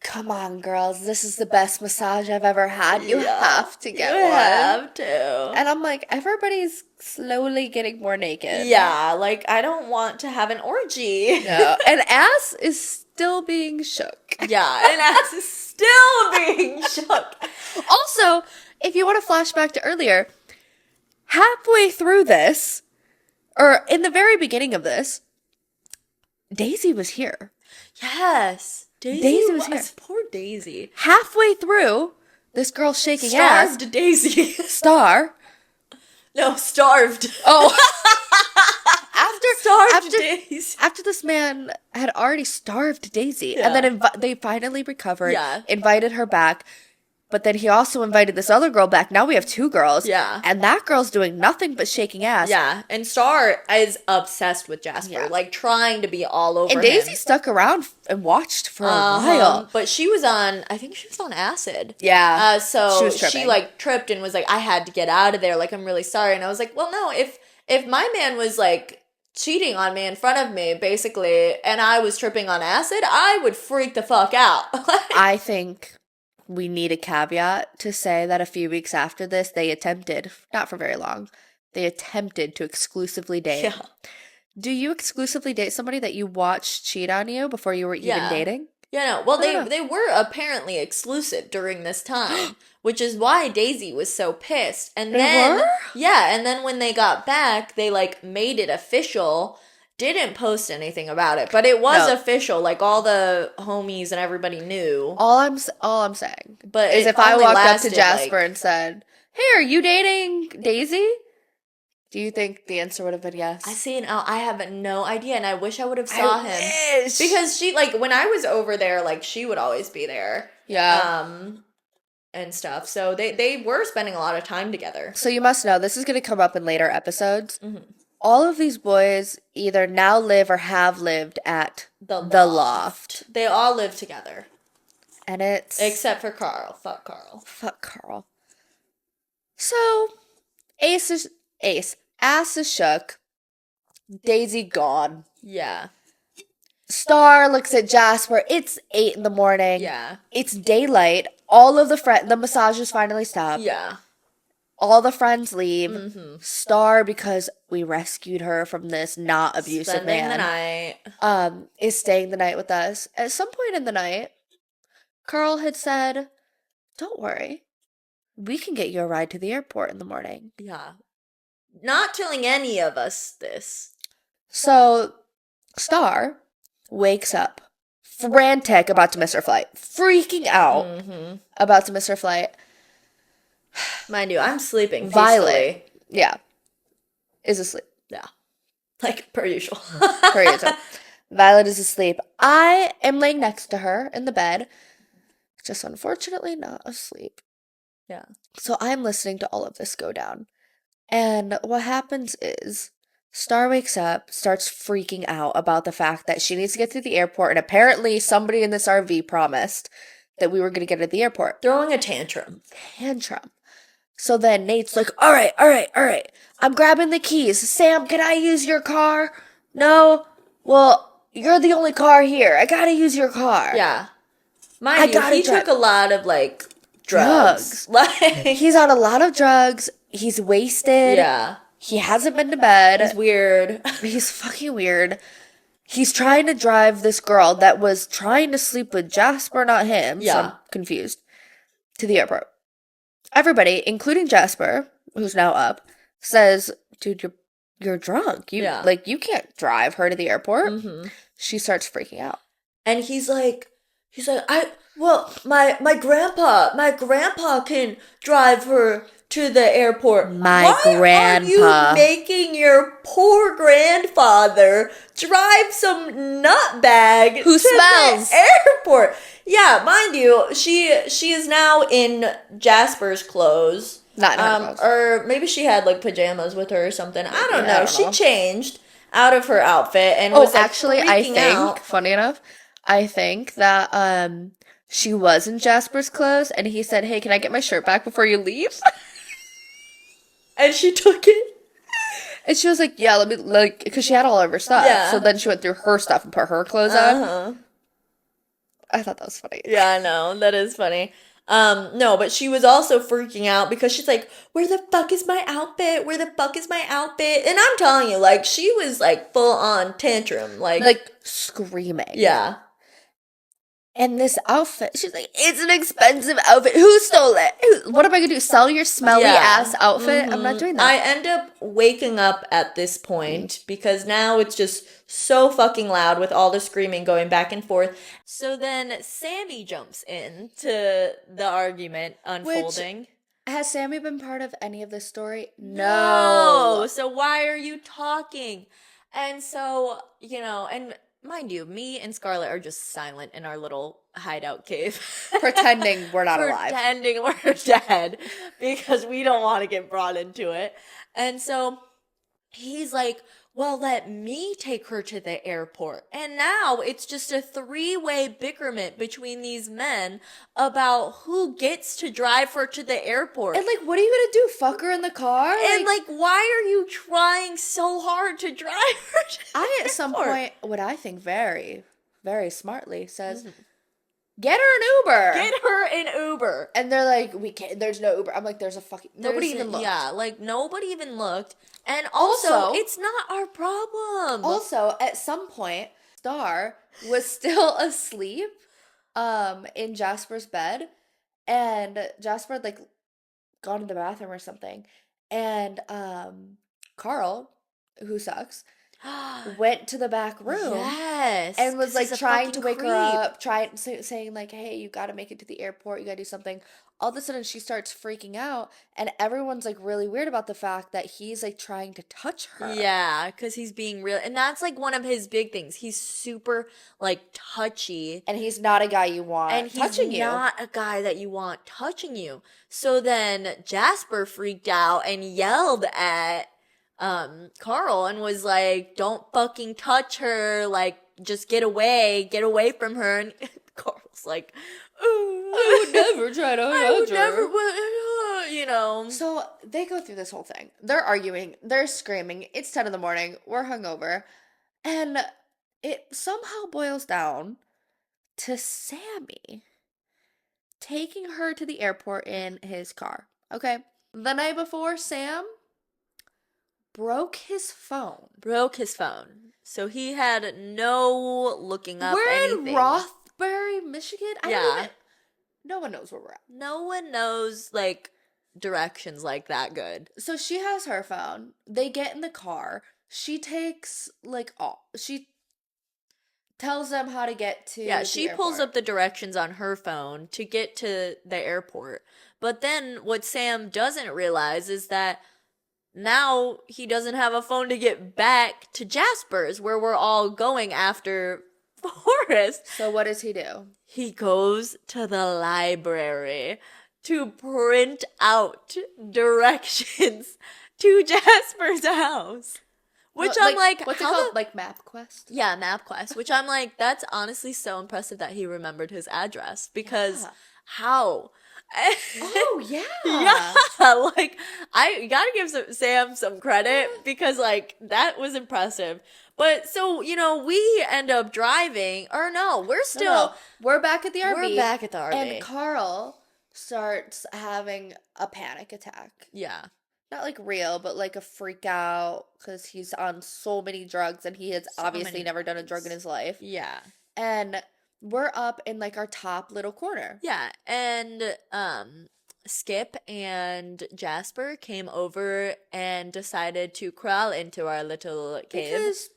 "Come on, girls, this is the best massage I've ever had. You have to get one." You have to. And I'm like, everybody's slowly getting more naked. Yeah, like, I don't want to have an orgy. No. And ass is still being shook. Yeah, and ass is still being shook. Also, if you want to flash back to earlier, halfway through this, or in the very beginning of this, Daisy was here. Yes. Daisy was here. Poor Daisy. Halfway through, this girl shaking ass. Starved Daisy. Star. No, starved. Oh. Starved Daisy. After this man had already starved Daisy, Yeah. and then they finally recovered, Yeah. invited her back. But then he also invited this other girl back. Now we have two girls. Yeah. And that girl's doing nothing but shaking ass. Yeah, and Star is obsessed with Jasper, Yeah. like trying to be all over And Daisy him. stuck around and watched for a while. But she was on, I think she was on acid. Yeah. So She was she tripping. like tripped and was like, I had to get out of there. Like, I'm really sorry. And I was like, well, no, if my man was like cheating on me in front of me, basically, and I was tripping on acid, I would freak the fuck out. I think we need a caveat to say that a few weeks after this, they attempted, not for very long, they attempted to exclusively date. Yeah. Do you exclusively date somebody that you watched cheat on you before you were even Yeah. dating? Yeah, no. Well, I don't know. they were apparently exclusive during this time, which is why Daisy was so pissed. And They then, were? yeah, and then when they got back, they like made it official. Didn't post anything about it, but it was No. official. Like all the homies and everybody knew. All I'm saying But is it if I only walked up to lasted, Jasper like- and said, "Hey, are you dating Daisy?" Do you think the answer would have been yes? I see now. I have no idea, and I wish I would have saw him wish. because she like when I was over there, like she would always be there. Yeah. And stuff. So they were spending a lot of time together. So you must know this is going to come up in later episodes. Mhm. All of these boys either now live or have lived at The loft. They all live together. And it's Except for Carl. Fuck Carl. fuck Carl. So Ace. Ass is shook. Daisy gone. Yeah. Star looks at Jasper. It's 8 in the morning. Yeah. It's daylight. All of the massages finally stop. Yeah. All the friends leave. Mm-hmm. Star, because we rescued her from this not abusive Spending the man, night. is staying the night with us. At some point in the night, Carl had said, "Don't worry, we can get you a ride to the airport in the morning." Yeah. Not telling any of us this. So, Star wakes up, frantic, about to miss her flight, freaking out, Mm-hmm. about to miss her flight. Mind you, I'm sleeping Violet, peacefully. yeah, is asleep. Yeah. Like per usual. Per usual. Violet is asleep. I am laying next to her in the bed, just unfortunately not asleep. Yeah. So I'm listening to all of this go down. And what happens is Star wakes up, starts freaking out about the fact that she needs to get to the airport, and apparently somebody in this RV promised that we were going to get at the airport. Throwing a tantrum. So then Nate's like, all right. I'm grabbing the keys. Sam, can I use your car? No? Well, you're the only car here. I gotta use your car. Yeah. Mind you, he took a lot of like drugs. Like He's on a lot of drugs. He's wasted. yeah. He hasn't been to bed. He's weird. He's fucking weird. He's trying to drive this girl that was trying to sleep with Jasper, not him. Yeah. So I'm confused. To the airport. Everybody, including Jasper, who's now up, says, "Dude, you're drunk. You can't drive her to the airport." Mm-hmm. She starts freaking out. And he's like, my grandpa can drive her to the airport. My Why grandpa. are you making your poor grandfather drive some nutbag Who to smells. the airport? Yeah, mind you, she is now in Jasper's clothes. Not in her clothes. Or maybe she had like pajamas with her or something. I don't I know. don't She know. changed out of her outfit and Oh, was like, actually, I freaking think, out. funny enough, I think that she was in Jasper's clothes, and he said, "Hey, can I get my shirt back before you leave?" And she took it. And she was like, "Yeah, let me," like, because she had all of her stuff. Yeah. So then she went through her stuff and put her clothes on. Uh-huh. I thought that was funny. Yeah, I know. That is funny. No, but she was also freaking out because she's like, where the fuck is my outfit? Where the fuck is my outfit? And I'm telling you, like, she was like full on tantrum. Like screaming. yeah. And this outfit, she's like, "It's an expensive outfit. Who stole it? What am I gonna do? Sell your smelly ass outfit?" I'm not doing that. I end up waking up at this point because now it's just so fucking loud with all the screaming going back and forth. So then Sammy jumps in to the argument unfolding. Has Sammy been part of any of this story? No. So why are you talking? And so, and mind you, me and Scarlett are just silent in our little hideout cave. Pretending we're not alive. Pretending we're dead because we don't want to get brought into it. And so he's like, well, let me take her to the airport. And now it's just a three-way bickerment between these men about who gets to drive her to the airport. And like, what are you gonna do? Fuck her in the car? And like, why are you trying so hard to drive her to the I, at some airport? point, what I think very, very smartly says, get her an Uber. Get her an Uber. And they're like, we can't, there's no Uber. I'm like, there's a fucking, nobody even looked. Yeah, like nobody even looked. And also, it's not our problem. Also, at some point, Star was still asleep in Jasper's bed, and Jasper had like gone to the bathroom or something. And Carl, who sucks, went to the back room. Yes. And was like trying to wake her up, creep. saying like, "Hey, you got to make it to the airport. You got to do something." All of a sudden, she starts freaking out, and everyone's like really weird about the fact that he's like trying to touch her. Yeah, because he's being real. And that's like one of his big things. He's super like touchy. And he's not a guy you want And he's touching you. not a guy that you want touching you. So then Jasper freaked out and yelled at Carl and was like, don't fucking touch her, like just get away from her. And Carl's like, I would never try to touch her. You know. So they go through this whole thing. They're arguing, they're screaming. It's 10 in the morning. We're hungover. And it somehow boils down to Sammy taking her to the airport in his car. Okay. The night before, Sam broke his phone. So he had no looking up We're anything. in Rothbury, Michigan. No one knows where we're at. No one knows like directions like that good. So she has her phone. They get in the car. She takes she tells them how to get to Yeah, the she airport. pulls up the directions on her phone to get to the airport. But then what Sam doesn't realize is that now he doesn't have a phone to get back to Jasper's, where we're all going after Forrest. So what does he do? He goes to the library to print out directions to Jasper's house. Which I'm like, what's it called? Like MapQuest? Yeah, MapQuest. Which I'm like, that's honestly so impressive that he remembered his address. Because how? Oh, yeah. Yeah, like, I gotta give Sam some credit because, like, that was impressive. But, so, you know, we end up driving, or no, we're still... No. We're back at the RV. We're back at the RV. And Carl starts having a panic attack. Yeah. Not like real, but like a freak out because he's on so many drugs and he has obviously never done a drug in his life. Yeah. And we're up in like our top little corner. Yeah, and Skip and Jasper came over and decided to crawl into our little cave. Because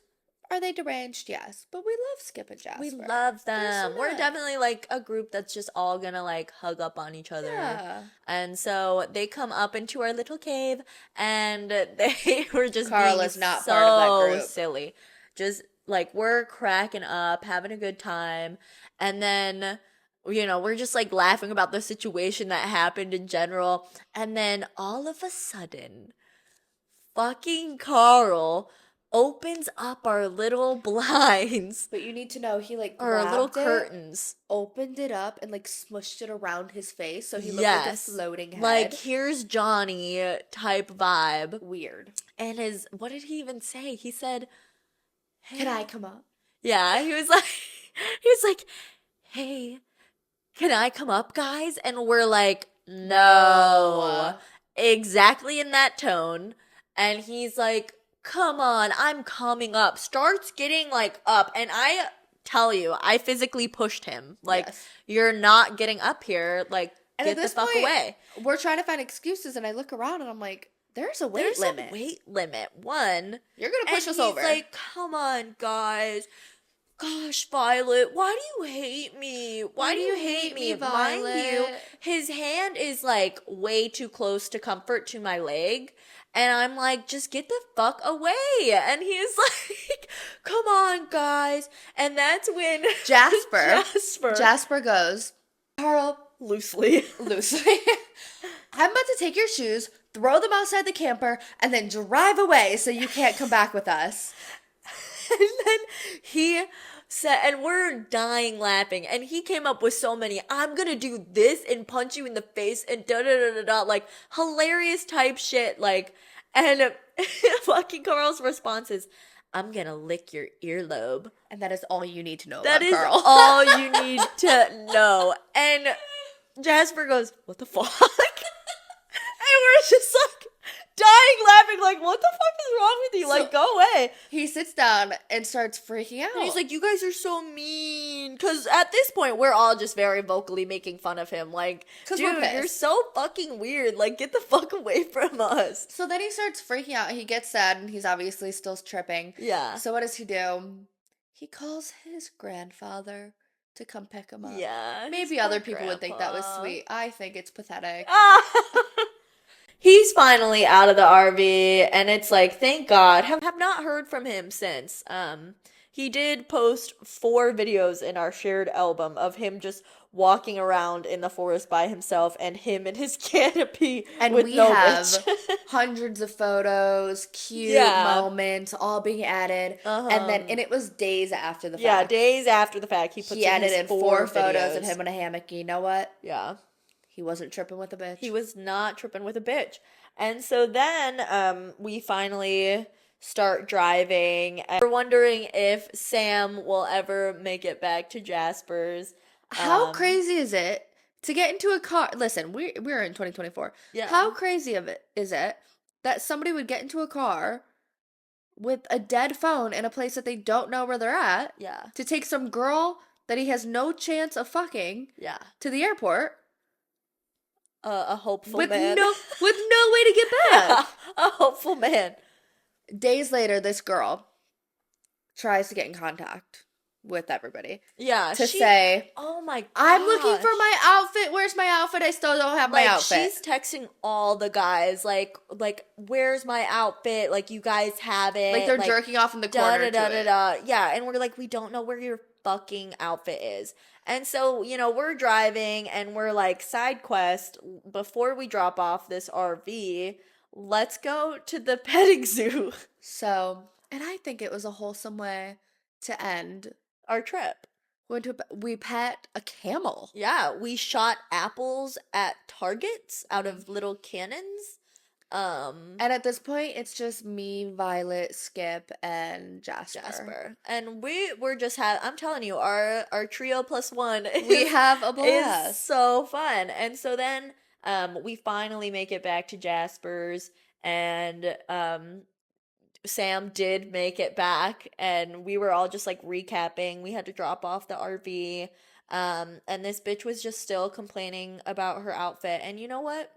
are they deranged? Yes. But we love Skip and Jasper. We love them. So We're nice. definitely like a group that's just all gonna like hug up on each other. Yeah. And so they come up into our little cave and they were just Carl being is not so part of that group. silly. Just like we're cracking up, having a good time. And then, you know, we're just like laughing about the situation that happened in general. And then all of a sudden, fucking Carl opens up our little blinds. But you need to know he like Or our little grabbed it, curtains. opened it up, and like smushed it around his face so he looked like a floating head. Like, here's Johnny type vibe. Weird. And what did he even say? He said, hey. Can I come up? Yeah, he was like, hey, can I come up, guys? And we're like, no. Exactly in that tone. And he's like, come on, I'm coming up. Starts getting like up. And I tell you, I physically pushed him. Like, Yes. You're not getting up here. Like, And get at this the fuck point, away. We're trying to find excuses, and I look around and I'm like, there's a weight limit. A weight limit. One. You're gonna push and us he's over. Like, come on, guys. Gosh, Violet, why do you hate me? Why do you hate me? Mind you, Violet? his hand is like way too close to comfort to my leg. And I'm like, just get the fuck away. And he's like, come on, guys. And that's when Jasper. Jasper Jasper goes, Carl, loosely. loosely, I'm about to take your shoes, throw them outside the camper, and then drive away so you can't come back with us. And then he said, and we're dying laughing. And he came up with so many, I'm gonna do this and punch you in the face and da da da da da, like hilarious type shit. Like, and fucking Carl's response is, I'm gonna lick your earlobe. And that is all you need to know That about is Carl. all you need to know. And Jasper goes, what the fuck? And we're just like dying laughing, like, what the fuck is wrong with you? Like, go away. He sits down and starts freaking out. And he's like, you guys are so mean. Because at this point, we're all just very vocally making fun of him. Like, dude, you're so fucking weird. Like, get the fuck away from us. So then he starts freaking out. He gets sad and he's obviously still tripping. Yeah. So what does he do? He calls his grandfather to come pick him up. Yeah. Maybe other people would think that was sweet. I think it's pathetic. He's finally out of the RV, and it's like, thank God. Have not heard from him since. He did post 4 videos in our shared album of him just walking around in the forest by himself, and him in his canopy and with we no have bitch. hundreds of photos, cute moments, all being added, and it was days after the fact. Yeah, days after the fact, he added in 4 photos of videos. him in a hammock. You know what? Yeah. He wasn't tripping with a bitch. He was not tripping with a bitch. And so then we finally start driving. And we're wondering if Sam will ever make it back to Jasper's. How crazy is it to get into a car? Listen, we're in 2024. Yeah. How crazy is it that somebody would get into a car with a dead phone in a place that they don't know where they're at? Yeah. To take some girl that he has no chance of fucking to the airport. A hopeful with man. With no way to get back. A hopeful man. Days later, this girl tries to get in contact with everybody. Yeah. To say, oh my gosh, I'm looking for my outfit. Where's my outfit? I still don't have my outfit. She's texting all the guys, like, where's my outfit? Like, you guys have it. Like, they're jerking off in the corner. Yeah, and we're like, we don't know where your fucking outfit is. And so, we're driving and we're like, side quest, before we drop off this RV, let's go to the petting zoo. So, and I think it was a wholesome way to end our trip. We pet a camel. Yeah, we shot apples at targets out of little cannons. And at this point, it's just me, Violet, Skip, and Jasper. And we're just I'm telling you, our trio plus one we have a blast. Is so fun. And so then we finally make it back to Jasper's, and Sam did make it back, and we were all just like recapping. We had to drop off the RV. And this bitch was just still complaining about her outfit. And you know what?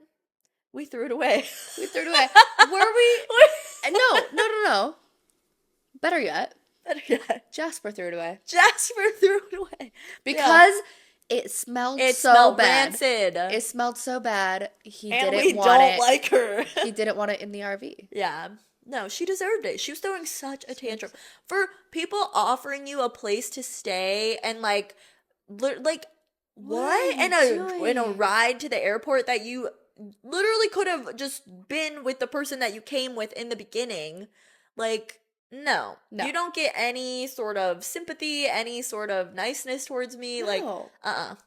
We threw it away. We threw it away. Were we? No. Better yet. Jasper threw it away. Jasper threw it away. Because it smelled so bad. Rancid. It smelled so bad. He and didn't we want don't it. like her. He didn't want it in the RV. Yeah. No, she deserved it. She was throwing such a tantrum. For people offering you a place to stay and like what? And a ride to the airport that you literally could have just been with the person that you came with in the beginning. Like, no. You don't get any sort of sympathy, any sort of niceness towards me. No. Like,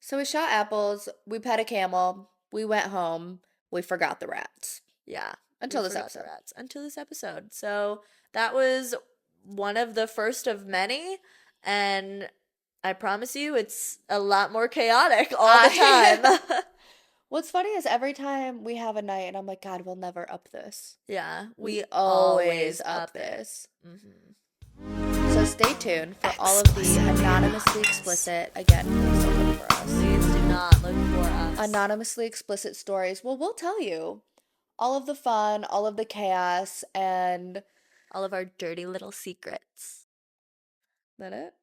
So we shot apples, we pet a camel, we went home, we forgot the rats. Yeah. Until this episode. So that was one of the first of many, and I promise you it's a lot more chaotic all the time. What's funny is every time we have a night and I'm like, God, we'll never up this. Yeah, we always up this. Mm-hmm. So stay tuned for all of the anonymously explicit, again, please don't look for us. Please do not look for us. Anonymously explicit stories. Well, we'll tell you all of the fun, all of the chaos, and all of our dirty little secrets. Is that it?